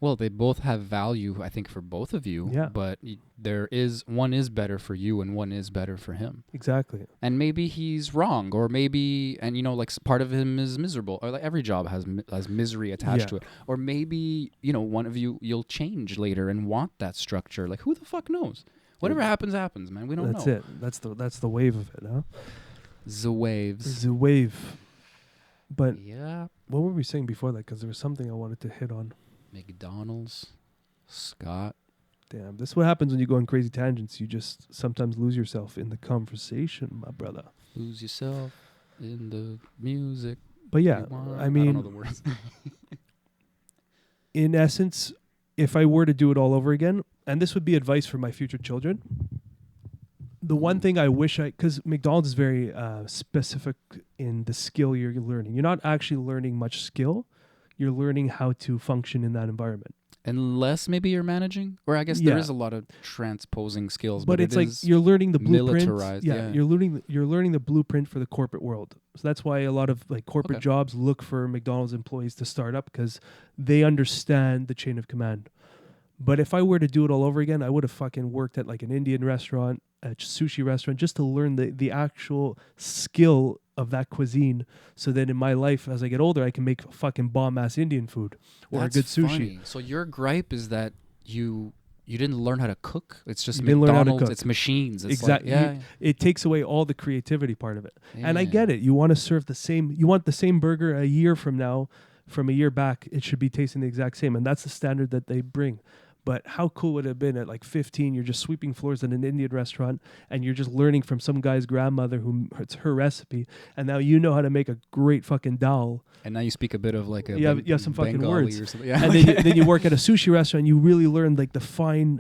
Well, they both have value, I think, for both of you. Yeah. But there is one is better for you and one is better for him. Exactly. And maybe he's wrong, or maybe, and you know, like part of him is miserable, or like every job has misery attached to it. Or maybe, you know, one of you'll change later and want that structure. Like, who the fuck knows? Whatever happens, happens, man. We don't know. That's it. That's the wave of it, huh? The waves. The wave. But Yeah. what were we saying before that? Because there was something I wanted to hit on. McDonald's. Scott. Damn, this is what happens when you go on crazy tangents. You just sometimes lose yourself in the conversation, my brother. Lose yourself in the music. But yeah, I mean, I don't know the words. in essence, if I were to do it all over again, and this would be advice for my future children, the one thing I wish because McDonald's is very specific in the skill you're learning. You're not actually learning much skill. You're learning how to function in that environment. Unless maybe you're managing, or I guess there is a lot of transposing skills, but it's like you're learning the blueprint. Militarized, yeah. You're learning the blueprint for the corporate world. So that's why a lot of like corporate jobs look for McDonald's employees to start up, because they understand the chain of command. But if I were to do it all over again, I would have fucking worked at like an Indian restaurant, a sushi restaurant, just to learn the actual skill of that cuisine. So that in my life, as I get older, I can make fucking bomb-ass Indian food or a good sushi. Funny. So your gripe is that you didn't learn how to cook? It's just You didn't learn how to McDonald's, cook. it's machines. It's Exactly. Like, It takes away all the creativity part of it. And I Yeah. get it. You want to serve you want the same burger a year from now, from a year back, it should be tasting the exact same. And that's the standard that they bring. But how cool would it have been at like 15, you're just sweeping floors in an Indian restaurant and you're just learning from some guy's grandmother it's her recipe. And now you know how to make a great fucking dal. And now you speak a bit of like a You have some fucking Bengali words. or something. Yeah. And then you work at a sushi restaurant and you really learn like the fine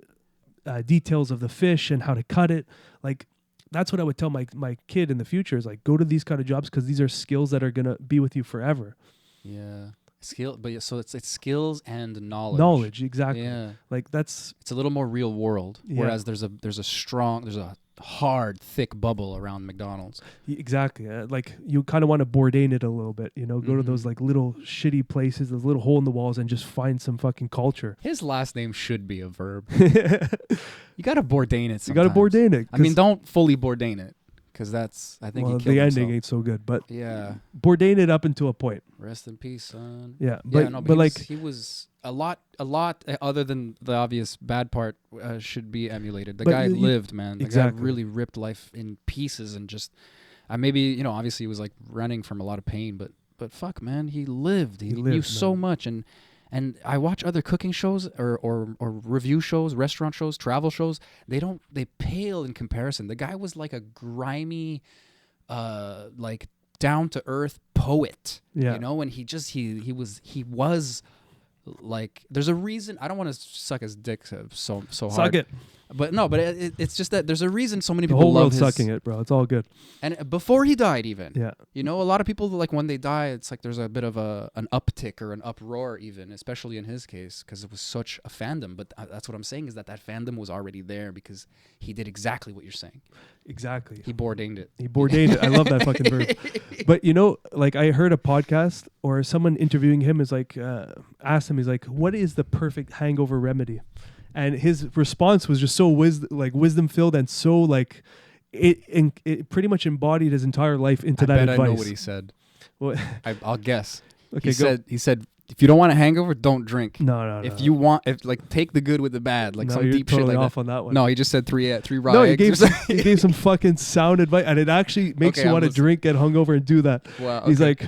details of the fish and how to cut it. Like, that's what I would tell my kid in the future is like, go to these kind of jobs because these are skills that are going to be with you forever. Yeah. So it's skills and knowledge. Knowledge, exactly. Yeah. Like it's a little more real world. Yeah. Whereas there's a hard, thick bubble around McDonald's. Exactly. Like you kind of want to Bourdain it a little bit, you know, go to those like little shitty places, those little hole in the walls and just find some fucking culture. His last name should be a verb. You got to Bourdain it sometimes. You got to Bourdain it. I mean, don't fully Bourdain it. Because I think he killed the ending himself. ain't so good, but Yeah. Bourdain it up until a point. Rest in peace, son. Yeah, but he was a lot other than the obvious bad part should be emulated. The guy lived, man. The guy really ripped life in pieces and just maybe, you know, obviously he was like running from a lot of pain, but fuck, man, he lived. He knew so much. And I watch other cooking shows or review shows, restaurant shows, travel shows. They pale in comparison. The guy was like a grimy, like down to earth poet. Yeah. You know, and he was like, there's a reason. I don't want to suck his dick so hard. Suck it. But no, but it's just that there's a reason so many The people whole love world's sucking it, bro. It's all good. And before he died, even. Yeah. You know, a lot of people, like, when they die, it's like there's a bit of an uptick or an uproar even, especially in his case, because it was such a fandom. But that's what I'm saying is that fandom was already there because he did exactly what you're saying. Exactly. He Bourdained it. He Bourdained it. I love that fucking verb. But, you know, like I heard a podcast or someone interviewing him is like, asked him, he's like, what is the perfect hangover remedy? And his response was just so wisdom filled and so like it pretty much embodied his entire life into that advice. I know what he said. What? I'll guess. Okay, he said if you don't want a hangover, don't drink. No. If you want, take the good with the bad, like some you're deep totally shit like off that. on that one. No, he just said three raw no, eggs. he gave some fucking sound advice, and it actually makes you want to drink, get hungover, and do that. Wow. He's like,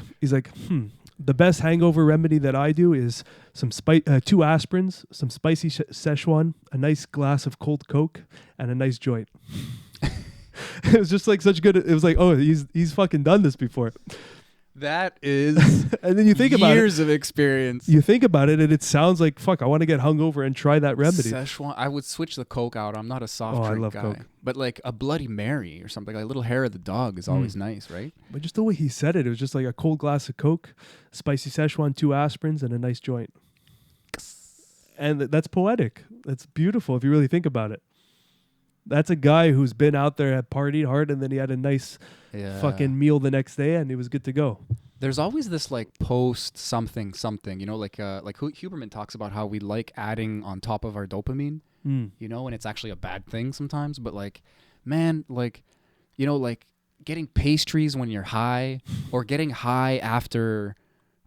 the best hangover remedy that I do is some 2 aspirins, some spicy Szechuan, a nice glass of cold Coke, and a nice joint. It was just like such good. It was like, oh, he's fucking done this before. That is and then you think about it. Years of experience. You think about it, and it sounds like, fuck, I want to get hungover and try that remedy. Szechuan, I would switch the Coke out. I'm not a soft drink I love guy. Coke. But like a Bloody Mary or something, like a little hair of the dog is always nice, right? But just the way he said it was just like a cold glass of Coke, spicy Szechuan, 2 aspirins, and a nice joint. And that's poetic. That's beautiful if you really think about it. That's a guy who's been out there, had partied hard, and then he had a nice fucking meal the next day, and he was good to go. There's always this like post something, you know, like Huberman talks about how we like adding on top of our dopamine, you know, and it's actually a bad thing sometimes. But like, man, like, you know, like getting pastries when you're high, or getting high after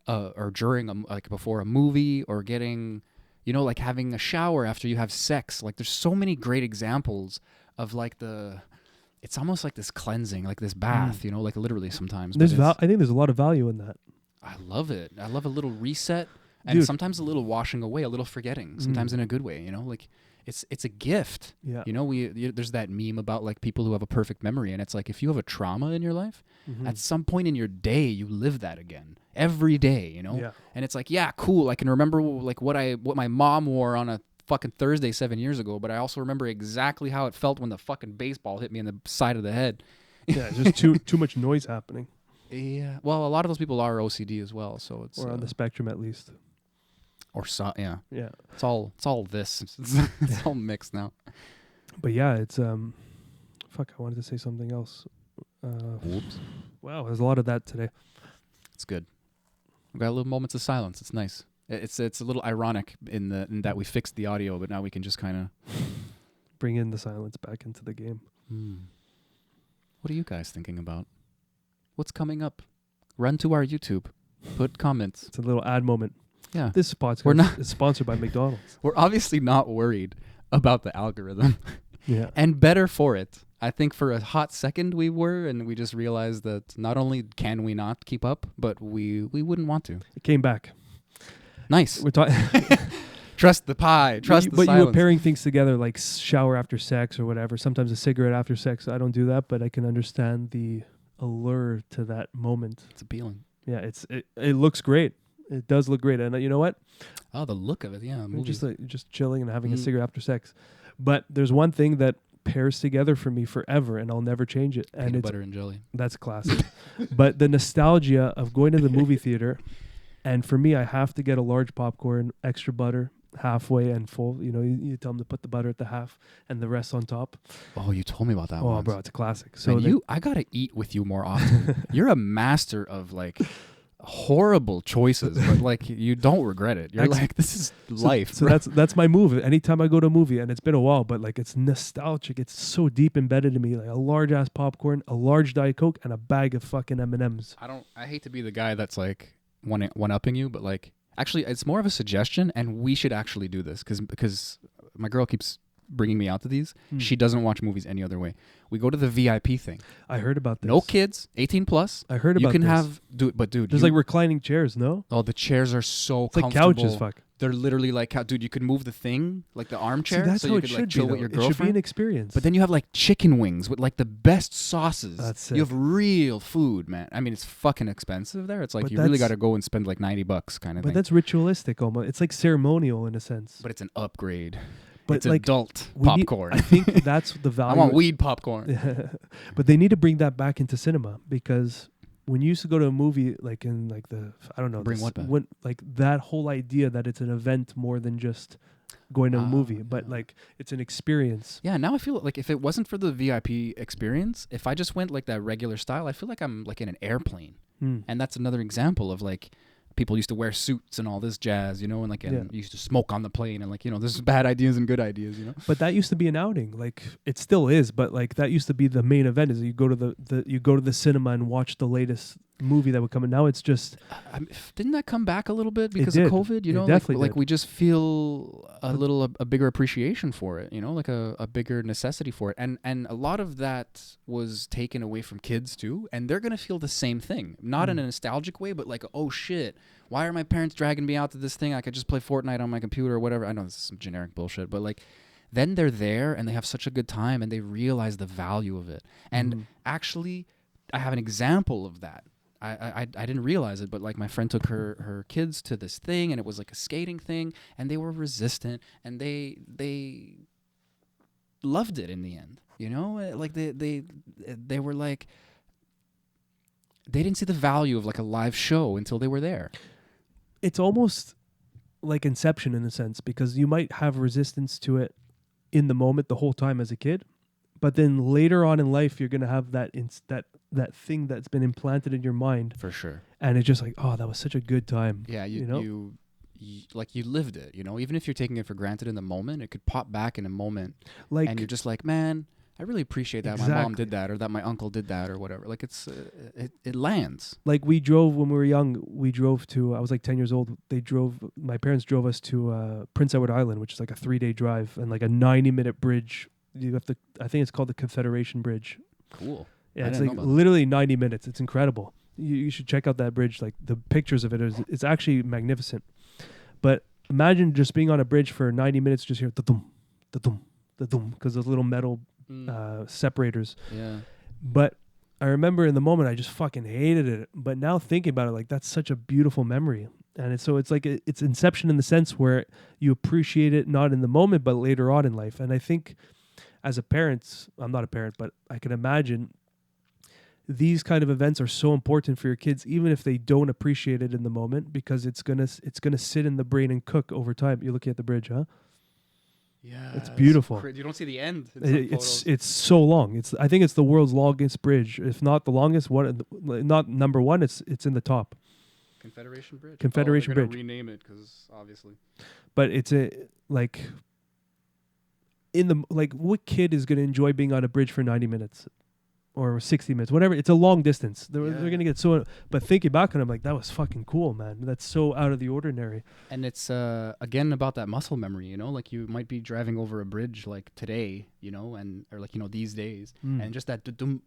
or during like before a movie, or getting, you know, like having a shower after you have sex. Like there's so many great examples of like it's almost like this cleansing, like this bath, you know, like literally sometimes. I think there's a lot of value in that. I love it. I love a little reset, and sometimes a little washing away, a little forgetting, sometimes in a good way, you know, like it's a gift. Yeah. You know, there's that meme about like people who have a perfect memory, and it's like if you have a trauma in your life, at some point in your day, you live that again every day, you know? Yeah. And it's like, yeah, cool. I can remember like what my mom wore on a fucking Thursday 7 years ago, but I also remember exactly how it felt when the fucking baseball hit me in the side of the head. Yeah, just too much noise happening. Yeah. Well, a lot of those people are OCD as well, so it's or on the spectrum at least. Yeah. Yeah. It's all this. It's all mixed now. But yeah, it's fuck, I wanted to say something else. Whoops. Wow, there's a lot of that today. It's good. We got little moments of silence. It's nice. It's a little ironic in that we fixed the audio, but now we can just kind of bring in the silence back into the game. What are you guys thinking about? What's coming up? Run to our YouTube. Put comments. It's a little ad moment. Yeah. This podcast is sponsored by McDonald's. We're obviously not worried about the algorithm. Yeah. And better for it. I think for a hot second we were, and we just realized that not only can we not keep up, but we wouldn't want to. It came back. Nice. We're talking. Trust the pie. Trust the silence. But you were pairing things together like shower after sex or whatever. Sometimes a cigarette after sex. I don't do that, but I can understand the allure to that moment. It's appealing. Yeah, it looks great. It does look great, and you know what? Oh, the look of it. Yeah, just chilling and having a cigarette after sex. But there's one thing that pairs together for me forever, and I'll never change it. Peanut butter and jelly. That's classic. But the nostalgia of going to the movie theater, and for me, I have to get a large popcorn, extra butter, halfway and full. You know, you tell them to put the butter at the half and the rest on top. Oh, you told me about that one. Oh, bro, it's a classic. So I gotta eat with you more often. You're a master of like horrible choices, but like you don't regret it. You're like, this is life. So that's my move. Anytime I go to a movie, and it's been a while, but like it's nostalgic. It's so deep embedded in me. Like a large ass popcorn, a large Diet Coke, and a bag of fucking M&Ms. I hate to be the guy that's like one upping you, but like actually it's more of a suggestion, and we should actually do this because my girl keeps bringing me out to these. She doesn't watch movies any other way. We go to the VIP thing. I heard about this. No kids, 18 plus. I heard about this. You can but dude, there's like reclining chairs, no? Oh, the chairs are so it's comfortable. like couches, fuck. They're literally like, dude, you could move the thing, like the armchair, that's so how you it could should like chill be, with your It girlfriend. should be an experience. But then you have like chicken wings with like the best sauces. That's sick. You have real food, man. I mean, it's fucking expensive there. It's like you really got to go and spend like $90 kind of thing. But that's ritualistic almost. It's like ceremonial in a sense. But it's an upgrade. But it's like adult popcorn. I think that's the value. I want weed popcorn. But they need to bring that back into cinema, because when you used to go to a movie, like in like I don't know, bring what back? Like that whole idea that it's an event more than just going to a movie, but like it's an experience. Yeah, now I feel like if it wasn't for the VIP experience, if I just went like that regular style, I feel like I'm like in an airplane. And that's another example of like people used to wear suits and all this jazz, you know, and like you used to smoke on the plane, and like, you know, there's bad ideas and good ideas, you know. But that used to be an outing, like it still is, but like that used to be the main event. Is you go to the cinema and watch the latest movie that would come in. Now it's just didn't that come back a little bit because of COVID? You know, like we just feel a bigger appreciation for it, you know, like a bigger necessity for it, and a lot of that was taken away from kids too, and they're gonna feel the same thing, not in a nostalgic way, but like, oh shit, why are my parents dragging me out to this thing? I could just play Fortnite on my computer or whatever. I know this is some generic bullshit, but like then they're there and they have such a good time and they realize the value of it. And actually, I have an example of that. I didn't realize it, but like my friend took her kids to this thing, and it was like a skating thing, and they were resistant, and they loved it in the end. You know, like they were like, they didn't see the value of like a live show until they were there. It's almost like Inception in a sense, because you might have resistance to it in the moment the whole time as a kid, But then later on in life, you're gonna have that that thing that's been implanted in your mind, For sure. and it's just like, oh, that was such a good time. Yeah, you know? you like you lived it, you know. Even if you're taking it for granted in the moment, it could pop back in a moment, Like, and you're just like, man, I really appreciate that my mom Exactly. did that, or that my uncle did that, or whatever. Like it's it lands. like we drove when we were young. We drove to. I was like 10 years old. My parents drove us to Prince Edward Island, which is like a 3-day drive and like a 90-minute bridge. You have to. I think it's called the Confederation Bridge. Cool. Yeah, I it's didn't like know about that. literally 90 minutes. It's incredible. You should check out that bridge. Like the pictures of it it's actually magnificent. But imagine just being on a bridge for 90 minutes, just hear da-dum, da-dum, da-dum, because those little metal separators. Yeah. But I remember in the moment I just fucking hated it. But now thinking about it, like that's such a beautiful memory. And it's like it's Inception in the sense where you appreciate it not in the moment, but later on in life. And I think as a parent, I'm not a parent, but I can imagine these kind of events are so important for your kids, even if they don't appreciate it in the moment, because it's gonna sit in the brain and cook over time. You're looking at the bridge, huh? Yeah. It's beautiful. You don't see the end. In some photos. It's so long. I think it's the world's longest bridge, if not the longest. Not number one. It's in the top. Confederation Bridge. Confederation they're gonna Bridge. rename it because obviously. But it's what kid is gonna enjoy being on a bridge for 90 minutes? Or 60 minutes, whatever. It's a long distance. They're going to get so... But thinking back on it, I'm like, that was fucking cool, man. That's so out of the ordinary. And it's, again, about that muscle memory, you know? Like, you might be driving over a bridge, like, today, you know? Or, like, you know, these days. And just that...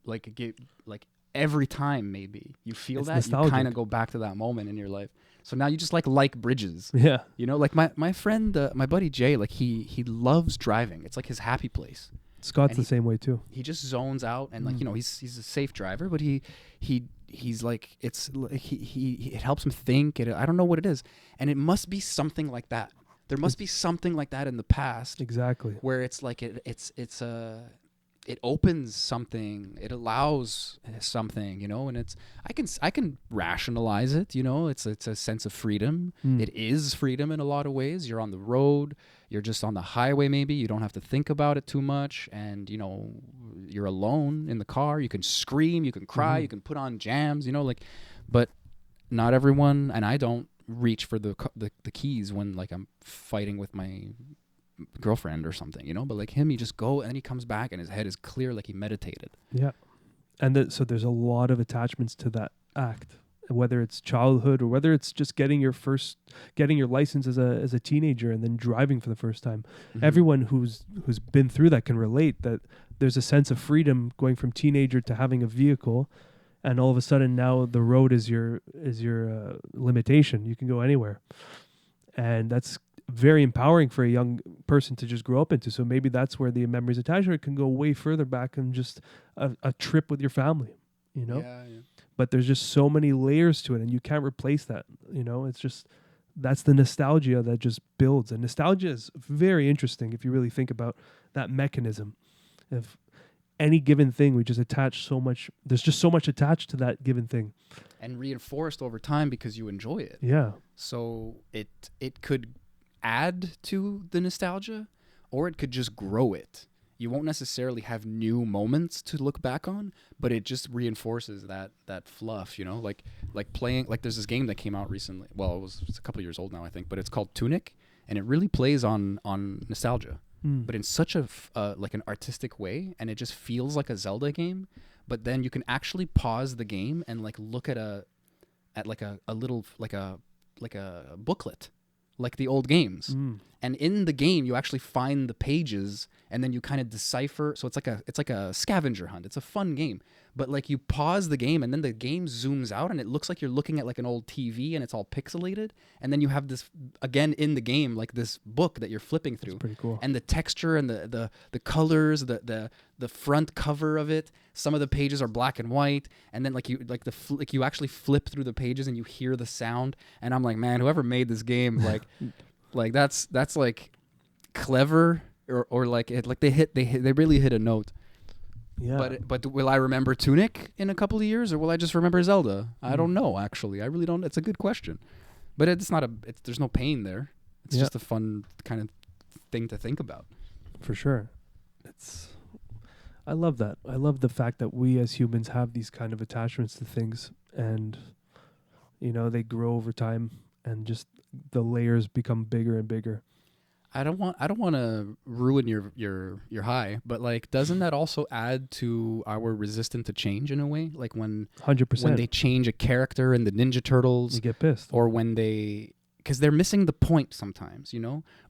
Like, every time, maybe, you feel It's that, nostalgic. you kind of go back to that moment in your life. So now you just, like bridges. Yeah. You know? Like, my friend, my buddy Jay, like, he loves driving. It's, like, his happy place. Scott's And the same way, too. He just zones out, and like, you know, he's a safe driver, but he's like, it's like it helps him think. I don't know what it is, and it must be something like that. There must be something like that in the past, Exactly. where it's like it opens something, it allows something, you know, and I can rationalize it, you know. It's a sense of freedom. It is freedom in a lot of ways. You're on the road, you're just on the highway, maybe you don't have to think about it too much, and you know, you're alone in the car. You can scream, you can cry, you can put on jams, you know, like. But not everyone, and I don't reach for the keys when like I'm fighting with my girlfriend or something, you know. But like him, he just go and then he comes back and his head is clear, like he meditated. Yeah. And so there's a lot of attachments to that act, whether it's childhood or whether it's just getting your license as a teenager and then driving for the first time. Everyone who's been through that can relate that there's a sense of freedom going from teenager to having a vehicle, and all of a sudden now the road is your limitation. You can go anywhere, and that's very empowering for a young person to just grow up into. So maybe that's where the memories attached, or it can go way further back and just a trip with your family, you know. Yeah. But there's just so many layers to it, and you can't replace that, you know. It's just, that's the nostalgia that just builds, and nostalgia is very interesting if you really think about that mechanism. If any given thing, we just attach so much, there's just so much attached to that given thing, And reinforced over time because you enjoy it. yeah. So it could add to the nostalgia, or it could just grow it. You won't necessarily have new moments to look back on, but it just reinforces that fluff, you know, like playing, like there's this game that came out recently. Well, it's a couple of years old now, I think, but it's called Tunic, and it really plays on nostalgia, but in such a like an artistic way, and it just feels like a Zelda game. But then you can actually pause the game and like look at a little like a booklet, like the old games. And in the game, you actually find the pages, and then you kind of decipher. So it's like a scavenger hunt. It's a fun game, but like you pause the game, and then the game zooms out, and it looks like you're looking at like an old TV, and it's all pixelated. And then you have this again in the game, like this book that you're flipping through. That's pretty cool. And the texture and the colors, the front cover of it. Some of the pages are black and white, and then you actually flip through the pages and you hear the sound. And I'm like, man, whoever made this game, like that's like clever, or like it, like they really hit a note. Yeah. But will I remember Tunic in a couple of years, or will I just remember Zelda? I don't know, actually. I really don't. It's a good question, but it's not there's no pain there. It's just a fun kind of thing to think about. For sure. I love that. I love the fact that we as humans have these kind of attachments to things, and they grow over time, and just the layers become bigger and bigger. I don't want to ruin your high, but like, doesn't that also add to our resistance to change in a way? Like when 100%. when they change a character in the Ninja Turtles, You get pissed. or when because they're missing the point sometimes,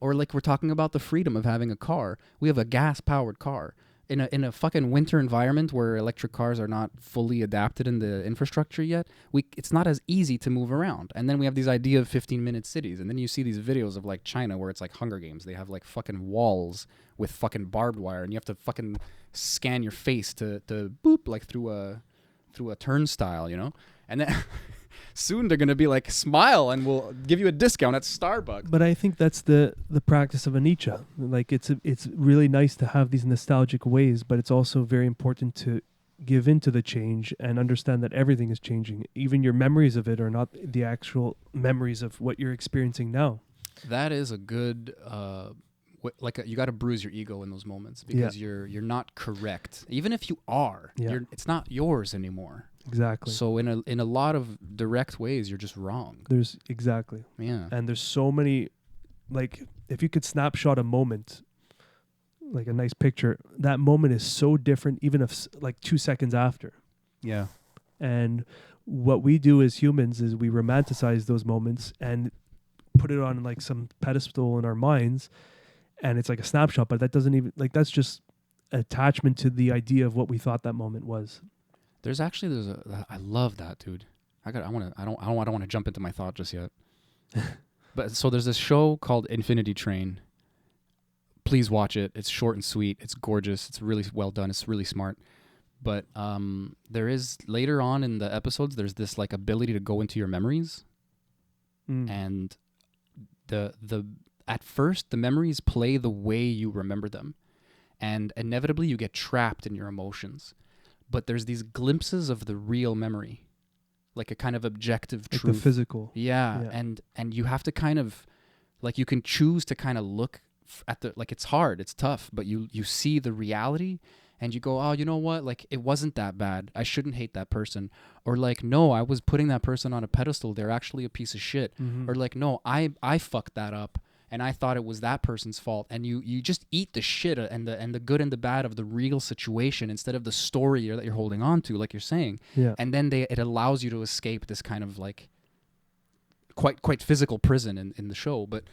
or like we're talking about the freedom of having a car. We have a gas powered car in a fucking winter environment where electric cars are not fully adapted in the infrastructure yet. It's not as easy to move around. And then we have these idea of 15-minute cities. And then you see these videos of like China where it's like Hunger Games. They have like fucking walls with fucking barbed wire, and you have to fucking scan your face to boop like through a turnstile, And then soon they're gonna be like, smile and we'll give you a discount at Starbucks. But I think that's the practice of a Nietzsche. Like it's really nice to have these nostalgic ways, but it's also very important to give into the change and understand that everything is changing. Even your memories of it are not the actual memories of what you're experiencing now. That is a good you got to bruise your ego in those moments, because you're not correct. Even if you are, it's not yours anymore. Exactly. So in a lot of direct ways, you're just wrong. Exactly. Yeah. And there's so many, like, if you could snapshot a moment, like a nice picture, that moment is so different, even if like 2 seconds after. Yeah. And what we do as humans is we romanticize those moments and put it on like some pedestal in our minds, and it's like a snapshot, but that doesn't even, like, that's just attachment to the idea of what we thought that moment was. I love that, dude. I don't want to jump into my thought just yet. But so there's this show called Infinity Train. Please watch it. It's short and sweet. It's gorgeous. It's really well done. It's really smart. But there is, later on in the episodes, there's this like ability to go into your memories. And at first the memories play the way you remember them, and inevitably you get trapped in your emotions. But there's these glimpses of the real memory, like a kind of objective like truth. the physical. Yeah. And you have to kind of, like, you can choose to kind of look at like, it's hard, it's tough, but you see the reality, and you go, oh, you know what? Like, it wasn't that bad. I shouldn't hate that person. Or like, no, I was putting that person on a pedestal. They're actually a piece of shit. Or like, no, I fucked that up, and I thought it was that person's fault. And you just eat the shit and the good and the bad of the real situation instead of the story that you're holding on to, like you're saying. Yeah. And then it allows you to escape this kind of like quite physical prison in the show. But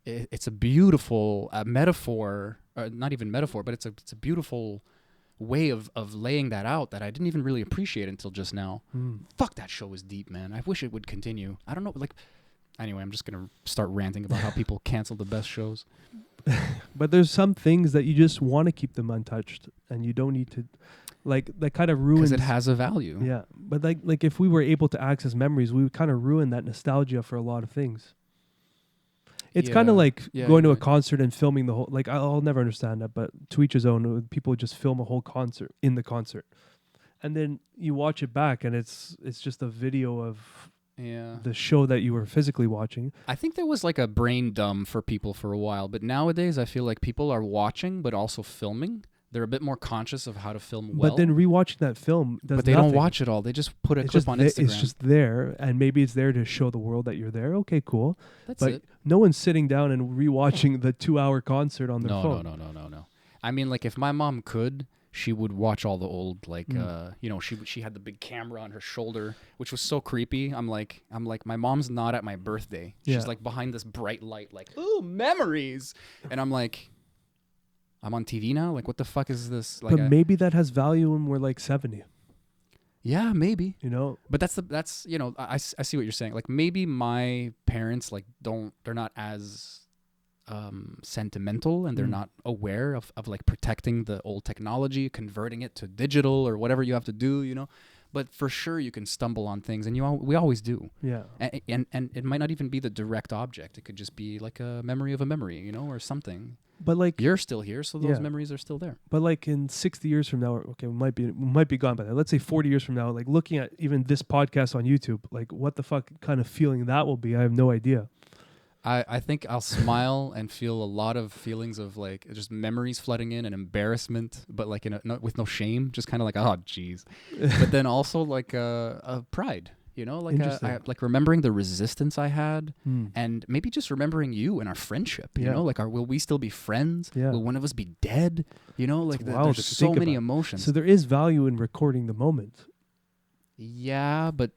it's a beautiful metaphor, not even metaphor, but it's a beautiful way of laying that out that I didn't even really appreciate until just now. Fuck, that show is deep, man. I wish it would continue. I don't know, like, anyway, I'm just gonna start ranting about how people cancel the best shows. But there's some things that you just want to keep them untouched, and you don't need to, like, that kind of ruins. Because it has a value. Yeah, but like if we were able to access memories, we would kind of ruin that nostalgia for a lot of things. It's kind of like going to a concert and filming the whole, like, I'll never understand that, but to each his own. People just film a whole concert in the concert, and then you watch it back, and it's just a video of the show that you were physically watching. I think there was like a brain dump for people for a while, but nowadays I feel like people are watching but also filming. They're a bit more conscious of how to film well. But then rewatching that film does But they nothing. don't watch it all. They just put a clip on Instagram. It's just there, and maybe it's there to show the world that you're there. Okay, cool. That's but it. No one's sitting down and rewatching the 2-hour concert on their phone. No. I mean, like, if my mom could, she would watch all the old, like, she had the big camera on her shoulder, which was so creepy. I'm like, my mom's not at my birthday. She's like behind this bright light, like, ooh, memories. And I'm like, I'm on TV now? Like, what the fuck is this? Like, but maybe that has value when we're like 70. Yeah, maybe. You know? But that's you know, I see what you're saying. Like, maybe my parents, like, they're not as sentimental, and they're not aware of like protecting the old technology, converting it to digital or whatever you have to do, you know? But for sure you can stumble on things, and we always do. Yeah. And it might not even be the direct object. It could just be like a memory of a memory, you know, or something. But like, you're still here, so those memories are still there. But like in 60 years from now, okay, we might be gone by then. Let's say 40 years from now, like looking at even this podcast on YouTube, like what the fuck kind of feeling that will be, I have no idea. I think I'll smile and feel a lot of feelings of like just memories flooding in and embarrassment, but like with no shame, just kind of like, oh, jeez. But then also like a pride, you know, like like remembering the resistance I had, and maybe just remembering you and our friendship. You know, like will we still be friends? Yeah. Will one of us be dead? You know, like wild there's to so think many about. emotions. So there is value in recording the moment. Yeah, but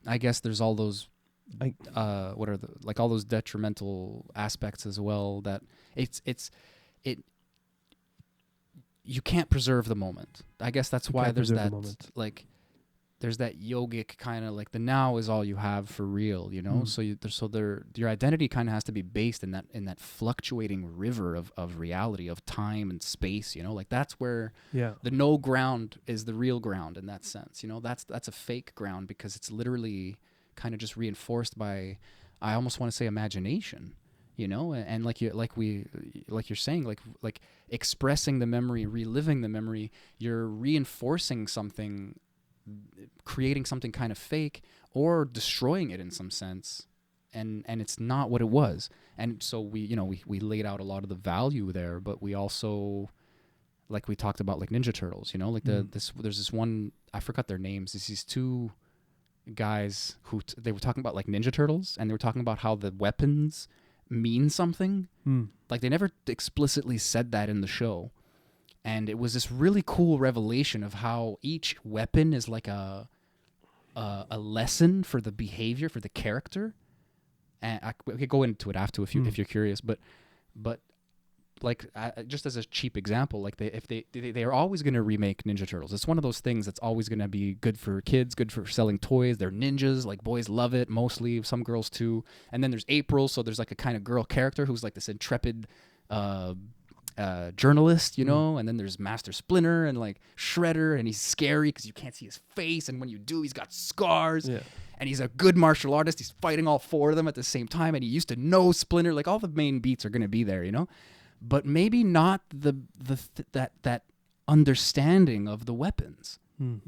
I guess there's all those. What are all those detrimental aspects as well, that you can't preserve the moment. I guess that's why there's that there's that yogic kind of like the now is all you have for real, you know. So your identity kind of has to be based in that fluctuating river of reality, of time and space, you know. Like that's where the no ground is the real ground in that sense, you know. That's a fake ground because it's literally kind of just reinforced by, I almost want to say, imagination, you know, and like you're saying, like expressing the memory, reliving the memory, you're reinforcing something, creating something kind of fake, or destroying it in some sense, and it's not what it was. And so we laid out a lot of the value there, but we also, like we talked about, like Ninja Turtles, you know, like there's this one, I forgot their names, it's these two guys who they were talking about like Ninja Turtles, and they were talking about how the weapons mean something. Like they never explicitly said that in the show, and it was this really cool revelation of how each weapon is like a lesson for the behavior, for the character. And we could go into it after if you're curious, but like just as a cheap example, like they are always going to remake Ninja Turtles. It's one of those things that's always going to be good for kids, good for selling toys. They're ninjas, like boys love it mostly, some girls too. And then there's April, so there's like a kind of girl character who's like this intrepid journalist, you know. And then there's Master Splinter and like Shredder, and he's scary because you can't see his face, and when you do, he's got scars. Yeah. And he's a good martial artist. He's fighting all four of them at the same time, and he used to know Splinter. Like all the main beats are going to be there, you know. But maybe not that understanding of the weapons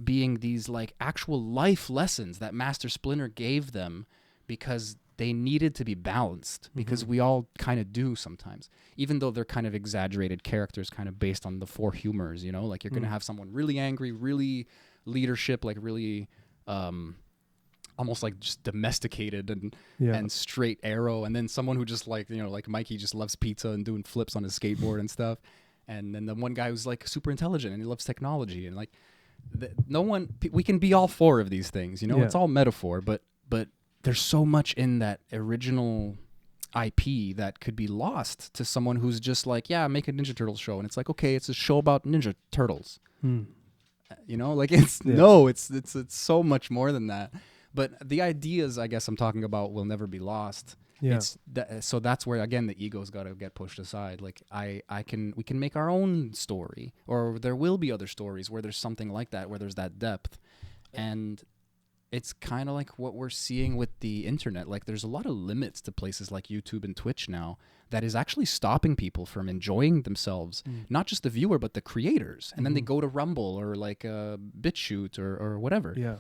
being these like actual life lessons that Master Splinter gave them, because they needed to be balanced, because we all kind of do sometimes, even though they're kind of exaggerated characters, kind of based on the four humors, you know, like you're going to have someone really angry, really leadership, like really almost like just domesticated and straight arrow, and then someone who just like, you know, like Mikey just loves pizza and doing flips on his skateboard and stuff, and then the one guy who's like super intelligent and he loves technology, and like we can be all four of these things, you know. It's all metaphor, but there's so much in that original IP that could be lost to someone who's just like, make a Ninja Turtles show, and it's like, okay, it's a show about Ninja Turtles, you know, like it's so much more than that. But the ideas, I guess I'm talking about, will never be lost. Yeah. So that's where, again, the ego's got to get pushed aside. Like we can make our own story, or there will be other stories where there's something like that, where there's that depth. And it's kind of like what we're seeing with the internet. Like there's a lot of limits to places like YouTube and Twitch now that is actually stopping people from enjoying themselves, not just the viewer, but the creators. And then they go to Rumble or like BitChute or whatever. Yeah.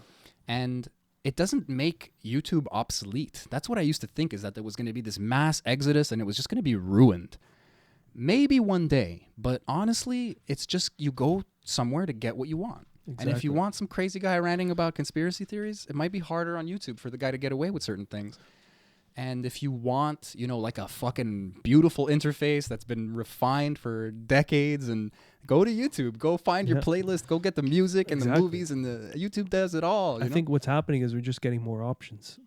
And it doesn't make YouTube obsolete. That's what I used to think, is that there was going to be this mass exodus and it was just going to be ruined. Maybe one day, but honestly, it's just you go somewhere to get what you want. Exactly. And if you want some crazy guy ranting about conspiracy theories, it might be harder on YouTube for the guy to get away with certain things. And if you want, you know, like a fucking beautiful interface that's been refined for decades, and go to YouTube, go find your playlist, go get the music and the movies, and the YouTube does it all. I think what's happening is we're just getting more options.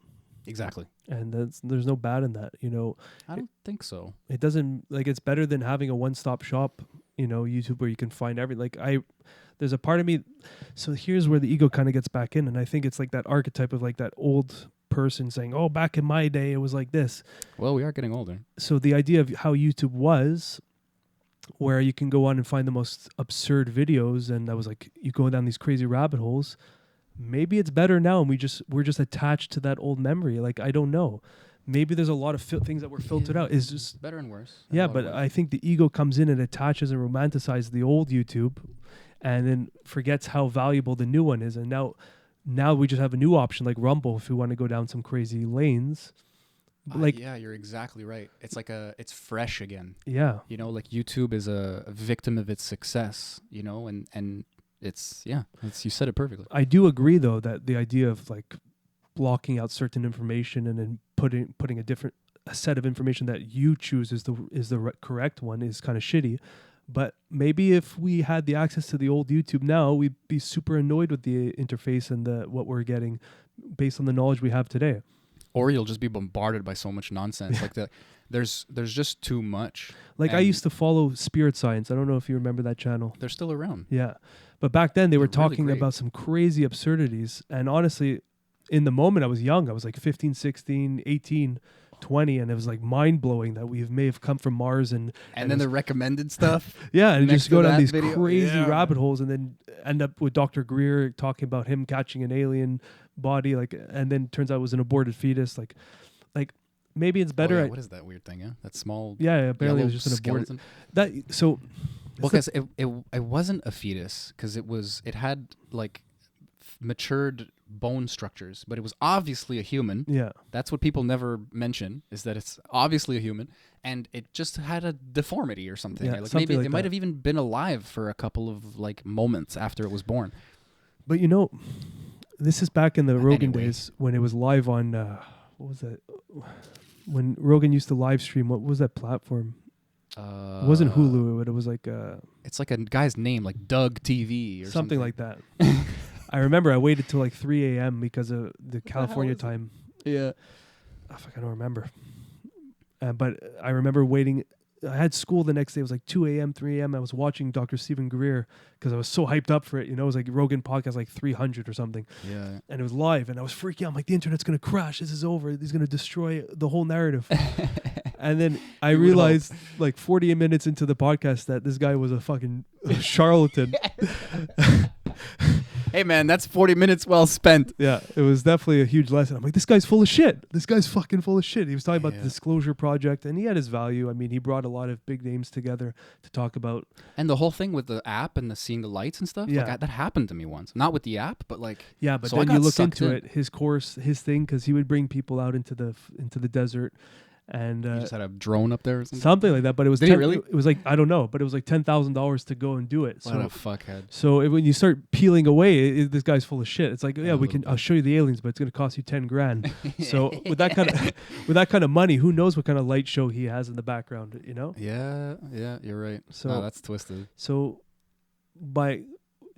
Exactly. And there's no bad in that, you know. I don't think so. It doesn't, like, it's better than having a one-stop shop, you know, YouTube, where you can find there's a part of me, so here's where the ego kind of gets back in, and I think it's like that archetype of like that old person saying, oh, back in my day it was like this. Well, we are getting older. So the idea of how YouTube was, where you can go on and find the most absurd videos, and that was like you go down these crazy rabbit holes, maybe it's better now, and we're just attached to that old memory. Like, I don't know, maybe there's a lot of things that were filtered out. Is just better and worse. Yeah, but I think the ego comes in and attaches and romanticizes the old YouTube, and then forgets how valuable the new one is. And now we just have a new option like Rumble if we want to go down some crazy lanes. Like, yeah, you're exactly right. It's like it's fresh again. yeah. You know, like YouTube is a victim of its success, you know, and it's, you said it perfectly. I do agree though that the idea of like blocking out certain information and then putting a set of information that you choose is the correct one is kind of shitty. But maybe if we had the access to the old YouTube now, we'd be super annoyed with the interface and what we're getting based on the knowledge we have today. Or you'll just be bombarded by so much nonsense. Like there's just too much. Like I And used to follow Spirit Science. I don't know if you remember that channel. they're still around. Yeah. But back then they were They're really talking great. about some crazy absurdities. And honestly, in the moment I was young. I was like 15, 16, 18, 20. And it was like mind blowing that may have come from Mars. And And then the recommended stuff. yeah, and next just go to down that these video. crazy Yeah, rabbit holes and then end up with Dr. Greer talking about him catching an alien body. And then turns out it was an aborted fetus. Like maybe it's better. Oh, yeah, what is that weird thing? Yeah, that small. Yeah, apparently it yellow was just an aborted. skeleton. So Well, because it wasn't a fetus, because it had like matured bone structures, but it was obviously a human. yeah. That's what people never mention, is that it's obviously a human, and it just had a deformity or something. Yeah, Like something maybe like it might that. have even been alive for a couple of like moments after it was born. But this is back in the Rogan Anyway. days when it was live on what was that? When Rogan used to live stream, what was that platform? It wasn't Hulu, but it was like It's like a guy's name, like Doug TV or something like that. I remember I waited till like 3 a.m. because of the California time. Yeah. Oh, fuck, I don't remember. But I remember waiting. I had school the next day. It was like 2 a.m., 3 a.m. I was watching Dr. Stephen Greer because I was so hyped up for it. It was like Rogan podcast like 300 or something. Yeah. And it was live. And I was freaking out. I'm like, the internet's going to crash. This is over. He's going to destroy the whole narrative. And then I You would realized like 40 minutes into the podcast that this guy was a fucking charlatan. Hey man, that's 40 minutes well spent. Yeah, it was definitely a huge lesson. I'm like, this guy's full of shit. This guy's fucking full of shit. He was talking about the Yeah. Disclosure Project, and he had his value. I mean, he brought a lot of big names together to talk about. And the whole thing with the app and the seeing the lights and stuff, Yeah. that happened to me once. Not with the app, but like Yeah, but So I then you got look sucked into in. it, his course, his thing, because he would bring people out into the desert, and you just had a drone up there or something. something like that. But it was Did he really? It was like I don't know, but it was like $10,000 to go and do it. What a fuckhead. So when you start peeling away, this guy's full of shit. It's like, yeah, A we little can. bit. I'll show you the aliens, but it's going to cost you 10 grand. So with that kind of money, who knows what kind of light show he has in the background? Yeah, you're right. So- No, that's twisted. So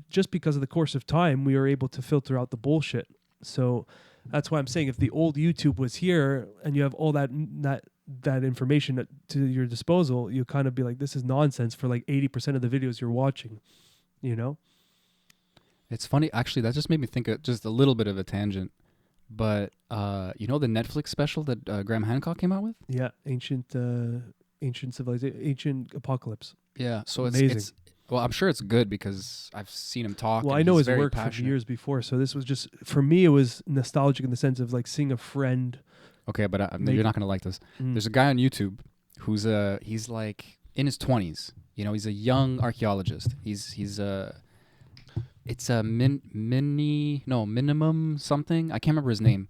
just because of the course of time, we are able to filter out the bullshit. So that's why I'm saying if the old YouTube was here and you have all that information to your disposal, you kind of be like, this is nonsense for like 80% of the videos you're watching. It's funny, actually. That just made me think of just a little bit of a tangent. But the Netflix special that Graham Hancock came out with? Yeah, ancient civilization, ancient apocalypse. Yeah, so Amazing. it's well, I'm sure it's good because I've seen him talk. Well, and I know he's his very work passionate. from years before, so this was just for me. It was nostalgic in the sense of like seeing a friend. Okay, but Maybe- you're not gonna like this. Mm. There's a guy on YouTube who's he's like in his 20s. He's a young archaeologist. It's a minimum something. I can't remember his name.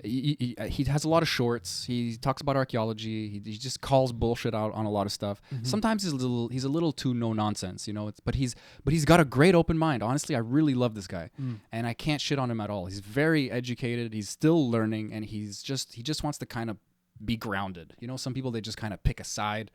He has a lot of shorts. He talks about archaeology. He just calls bullshit out on a lot of stuff. Mhm. Sometimes he's a little too no nonsense, but he's got a great open mind. Honestly, I really love this guy, and I can't shit on him at all. He's very educated. He's still learning, and he just wants to kind of be grounded. Some people, they just kind of pick a side,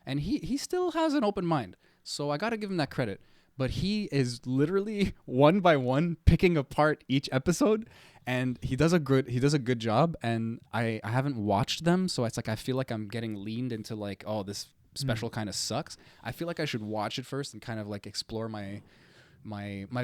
and he still has an open mind. So I got to give him that credit. But he is literally one by one picking apart each episode, and he does a good job. And I haven't watched them, so it's like I feel like I'm getting leaned into like, oh, this special kind of sucks. I feel like I should watch it first and kind of like explore my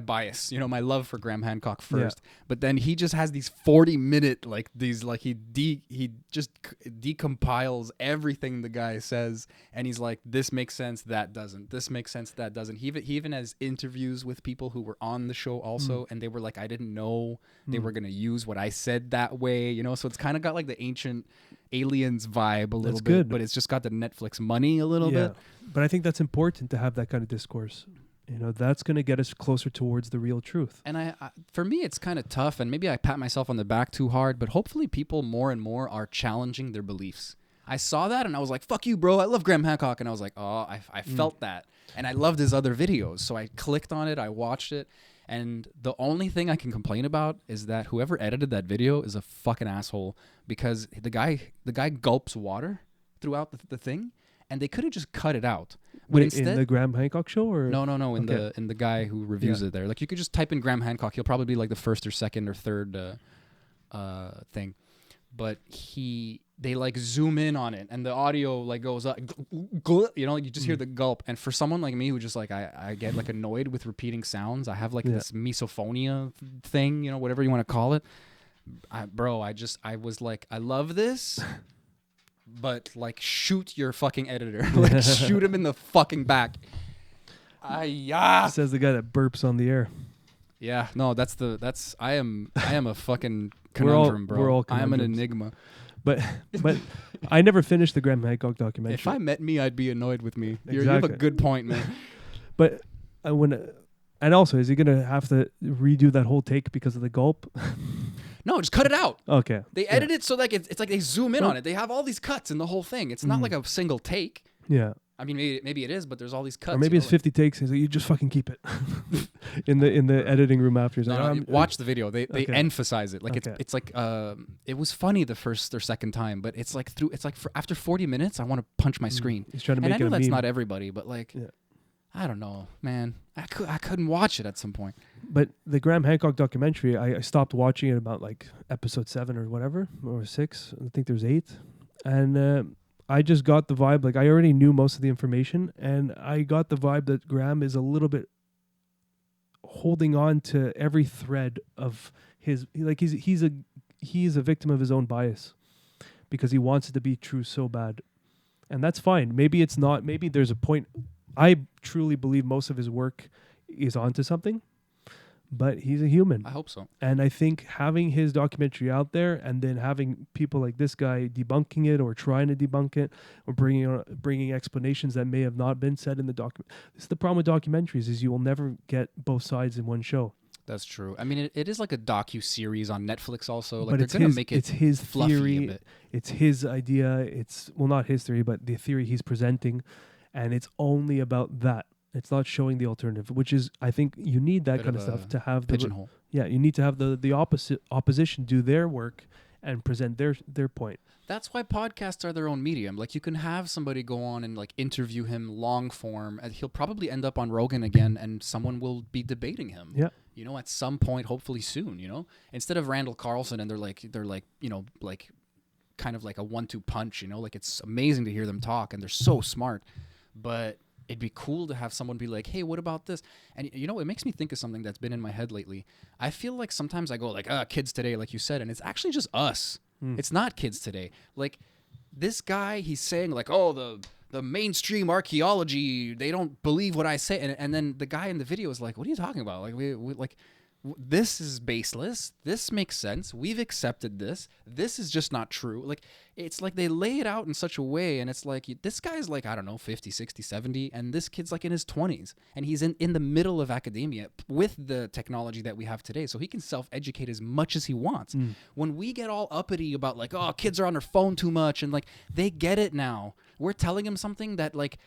bias, my love for Graham Hancock first. Yeah. But then he just has these 40-minute he just decompiles everything the guy says, and he's like, this makes sense, that doesn't. This makes sense, that doesn't. He even has interviews with people who were on the show also, and they were like, I didn't know they were gonna use what I said that way, So it's kind of got like the ancient aliens vibe a little That's bit, good. but it's just got the Netflix money a little bit. But I think that's important to have that kind of discourse. You know, that's going to get us closer towards the real truth. And I for me, it's kind of tough, and maybe I pat myself on the back too hard, but hopefully people more and more are challenging their beliefs. I saw that, and I was like, fuck you, bro. I love Graham Hancock. And I was like, oh, I felt that. And I loved his other videos. So I clicked on it. I watched it. And the only thing I can complain about is that whoever edited that video is a fucking asshole, because the guy gulps water throughout the thing, and they could have just cut it out. But Wait, instead, in the Graham Hancock show? Or no, in Okay. the guy who reviews it there. Like, you could just type in Graham Hancock. He'll probably be like the first or second or third thing. But they like zoom in on it, and the audio like goes up, you know, like you just hear the gulp. And for someone like me who just like I get like annoyed with repeating sounds, I have like this misophonia thing, you know, whatever you want to call it. I was like, I love this, but like, shoot your fucking editor, like shoot him in the fucking back. Says the guy that burps on the air. Yeah, no, I am a fucking conundrum, bro. we're all I am an conundrums. enigma. But I never finished the Graham Hancock documentary. If I met me, I'd be annoyed with me. You have a Exactly. good point, man. But and also, is he gonna have to redo that whole take because of the gulp? No, just cut it out. Okay. They edit it so like it's like they zoom in Well- on it. They have all these cuts in the whole thing. It's not like a single take. Yeah. I mean, maybe it is, but there's all these cuts. Or maybe you it's know, 50 takes. He's like, you just fucking keep it in the editing room after. He's like, like, no, watch the video. They Okay. emphasize it. Like Okay. it's like it was funny the first or second time, but it's like after 40 minutes, I want to punch my screen. He's trying to And make I know it a that's meme. not everybody, but like, Yeah. I don't know, man. I couldn't watch it at some point. But the Graham Hancock documentary, I stopped watching it about like episode 7 or whatever, or 6. I think there's 8. And I just got the vibe, like I already knew most of the information, and I got the vibe that Graham is a little bit holding on to every thread of his, like he's a victim of his own bias because he wants it to be true so bad. And that's fine. Maybe it's not, maybe there's a point. I truly believe most of his work is onto something, but he's a human. I hope so. And I think having his documentary out there and then having people like this guy debunking it or trying to debunk it or bringing explanations that may have not been said in the document. This is the problem with documentaries, is you will never get both sides in one show. That's true. I mean, it is like a docu-series on Netflix also. Like, But they're it's going to his, make it it's his fluffy a theory. bit. It's his idea. It's, well, not his theory, but the theory he's presenting. And it's only about that. It's not showing the alternative, which is, I think you need that Bit kind of of a stuff to have the Pigeonhole. yeah, you need to have the opposition do their work and present their point. That's why podcasts are their own medium. Like, you can have somebody go on and like interview him long form, and he'll probably end up on Rogan again, and someone will be debating him. Yeah. You know, at some point, hopefully soon. You know, instead of Randall Carlson, and they're like you know, like kind of like a 1-2 punch. You know, like, it's amazing to hear them talk, and they're so smart, but it'd be cool to have someone be like, hey, what about this? And, you know, it makes me think of something that's been in my head lately. I feel like sometimes I go like, kids today, like you said, and it's actually just us. It's not kids today. Like, this guy, he's saying like, oh, the mainstream archaeology, they don't believe what I say. And then the guy in the video is like, what are you talking about? Like, this is baseless. This makes sense. We've accepted this. This is just not true. Like, it's like they lay it out in such a way, and it's like, this guy's like, I don't know, 50, 60, 70, and this kid's like in his 20s, and he's in the middle of academia with the technology that we have today, so he can self-educate as much as he wants. When we get all uppity about like, oh, kids are on their phone too much, and like, they get it now. We're telling him something that like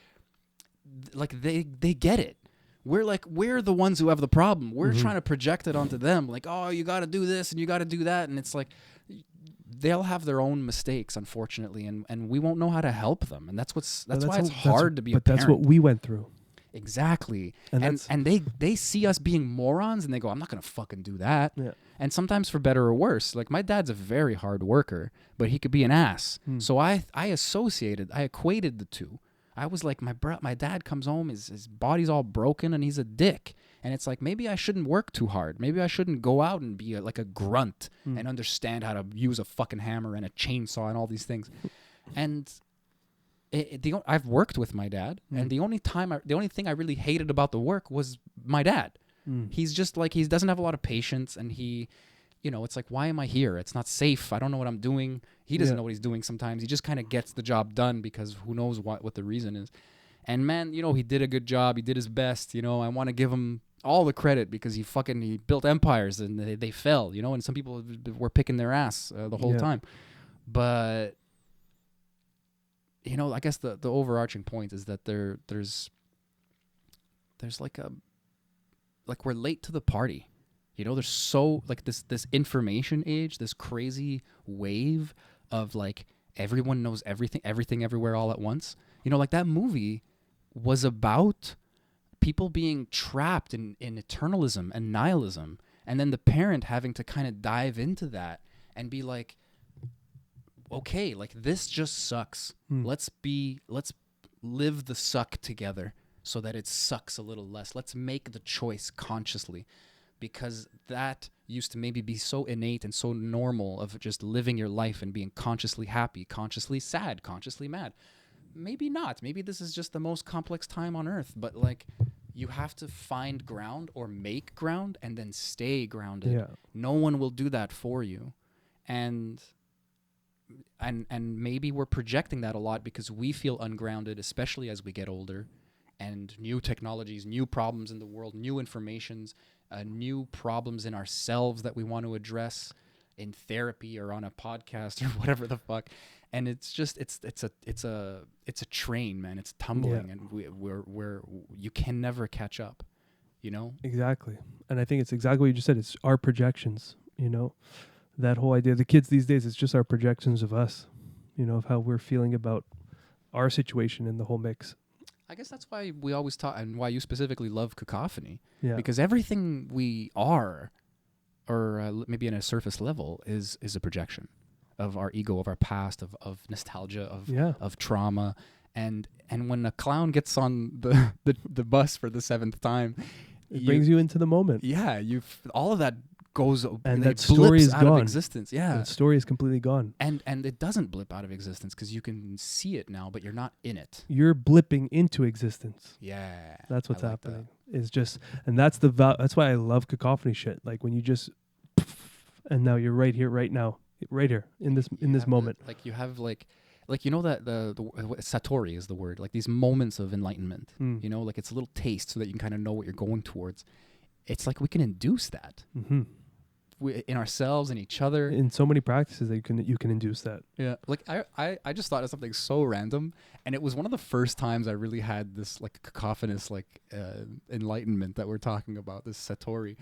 they get it. We're the ones who have the problem. We're trying to project it onto them. Like, oh, you got to do this and you got to do that. And it's like, they'll have their own mistakes, unfortunately. And we won't know how to help them. And that's why it's hard to be a parent. But that's what we went through. Exactly. And And they see us being morons and they go, I'm not going to fucking do that. Yeah. And sometimes for better or worse. Like, my dad's a very hard worker, but he could be an ass. So I equated the two. I was like, my dad comes home, his body's all broken, and he's a dick. And it's like, maybe I shouldn't work too hard. Maybe I shouldn't go out and be like a grunt and understand how to use a fucking hammer and a chainsaw and all these things. And I've worked with my dad, and the only thing I really hated about the work was my dad. He's just like, he doesn't have a lot of patience, and he, you know, it's like, why am I here? It's not safe. I don't know what I'm doing. He doesn't know what he's doing sometimes. He just kind of gets the job done because who knows what the reason is. And man, you know, he did a good job. He did his best. You know, I want to give him all the credit because he built empires and they fell, you know, and some people were picking their ass the whole time. But, you know, I guess the overarching point is that there's like we're late to the party. You know, there's so like this information age, this crazy wave of like everyone knows everything everywhere all at once. You know, like that movie was about people being trapped in eternalism and nihilism, and then the parent having to kind of dive into that and be like, okay, like this just sucks. Let's live the suck together so that it sucks a little less. Let's make the choice consciously, because that used to maybe be so innate and so normal of just living your life and being consciously happy, consciously sad, consciously mad. Maybe not. Maybe this is just the most complex time on earth, but like you have to find ground or make ground and then stay grounded. Yeah. No one will do that for you. And maybe we're projecting that a lot because we feel ungrounded, especially as we get older, and new technologies, new problems in the world, new informations, new problems in ourselves that we want to address in therapy or on a podcast or whatever the fuck. And it's just it's a train, man. It's tumbling, and we're you can never catch up, you know. Exactly, and I think it's exactly what you just said. It's our projections, you know. That whole idea, the kids these days, it's just our projections of us, you know, of how we're feeling about our situation in the whole mix. I guess that's why we always talk, and why you specifically love Cacophony, because everything we are, or maybe in a surface level, is a projection of our ego, of our past, of nostalgia, of trauma, and when a clown gets on the bus for the 7th time, it brings you into the moment. Yeah, all of that goes, and that story is out gone. Of existence. Yeah, that story is completely gone. And it doesn't blip out of existence because you can see it now, but you're not in it. You're blipping into existence. Yeah, that's what's happening. It's just, and that's that's why I love Cacophony shit. Like when you just, and now you're right here, right now, right here in this moment. Like you have like you know that the satori is the word. Like these moments of enlightenment. You know, like it's a little taste so that you can kind of know what you're going towards. It's like we can induce that. Mm-hmm. In ourselves and each other, in so many practices that you can induce that. Yeah, like I just thought of something so random, and it was one of the first times I really had this like cacophonous like enlightenment that we're talking about, this satori.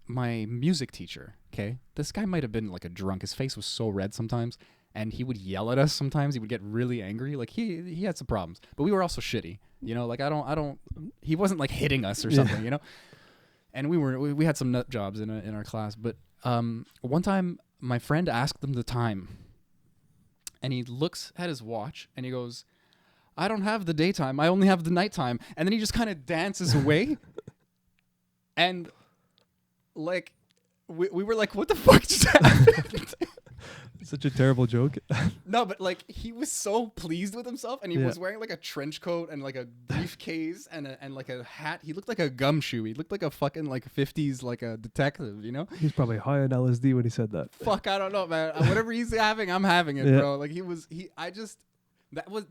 My music teacher, okay, this guy might have been like a drunk. His face was so red sometimes, and he would yell at us sometimes. He would get really angry. Like he had some problems, but we were also shitty, you know. Like I don't. He wasn't like hitting us or something, you know. And we had some nut jobs in our class, but one time my friend asked him the time, and he looks at his watch and he goes, "I don't have the daytime, I only have the nighttime," and then he just kind of dances away, and like we were like, "What the fuck just happened?" Such a terrible joke. No, but like he was so pleased with himself, and he was wearing like a trench coat and like a briefcase and like a hat. He looked like a gumshoe. He looked like a fucking like 50s like a detective, you know? He's probably high on LSD when he said that. Fuck, I don't know, man. Whatever he's having, I'm having it, bro. Like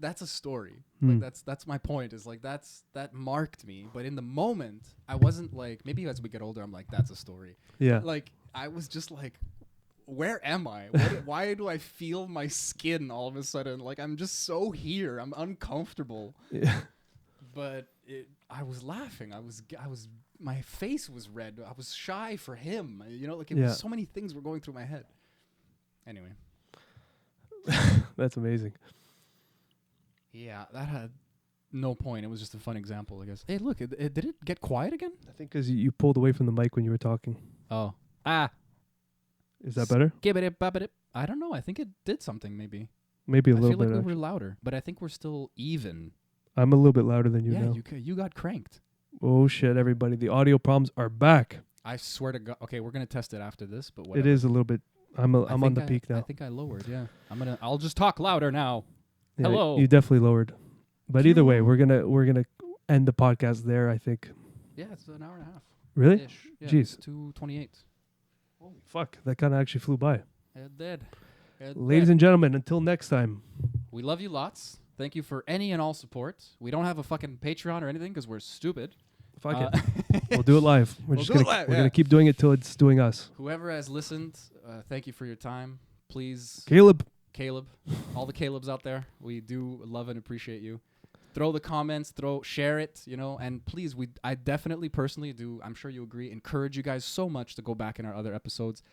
that's a story. Like that's my point. Is like that marked me, but in the moment, I wasn't like, maybe as we get older, I'm like, that's a story. Yeah. Like I was just like, where am I? Why do I feel my skin all of a sudden? Like I'm just so here. I'm uncomfortable. Yeah. But I was laughing. I was. My face was red. I was shy for him. You know, like it was so many things were going through my head. Anyway. That's amazing. Yeah, that had no point. It was just a fun example, I guess. Hey, look, did it get quiet again? I think because you pulled away from the mic when you were talking. Oh. Is that better? I don't know. I think it did something, maybe. Maybe a little bit. I feel like we were louder, but I think we're still even. I'm a little bit louder than you now. Yeah, you got cranked. Oh, shit, everybody. The audio problems are back. I swear to God. Okay, we're going to test it after this, but whatever. It is a little bit. I'm on the peak now. I think I lowered, yeah. I'll just talk louder now. Yeah, Hello. You definitely lowered. But either way, we're gonna end the podcast there, I think. Yeah, it's an hour and a half. Really? Ish. Yeah, Jeez. 2:28. Holy fuck, that kind of actually flew by. It did. Ladies and gentlemen, until next time. We love you lots. Thank you for any and all support. We don't have a fucking Patreon or anything because we're stupid. Fuck it. We'll do it live. We're We'll just do it gonna live, we're yeah. gonna keep doing it till it's doing us. Whoever has listened, thank you for your time. Please, Caleb. all the Calebs out there, we do love and appreciate you. Throw the comments, share it, and please, I definitely personally do, I'm sure you agree, encourage you guys so much to go back in our other episodes.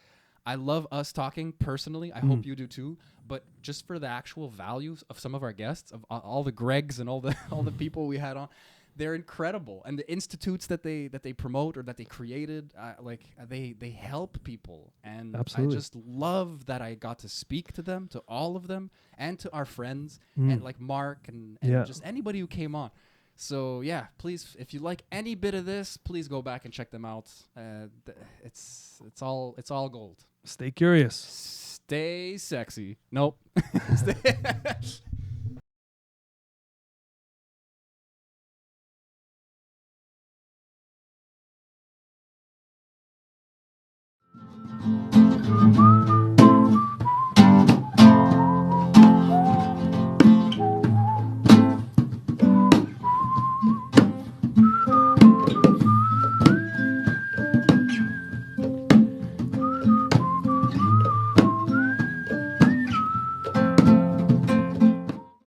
I love us talking personally. I hope you do too. But just for the actual values of some of our guests, of all the Gregs and all the people we had on, they're incredible. And the institutes that they promote or that they created, they help people. And Absolutely. I just love that I got to speak to them, to all of them, and to our friends, and like Mark and just anybody who came on. So yeah, please, if you like any bit of this, please go back and check them out. It's all gold. Stay curious. Stay sexy. Nope.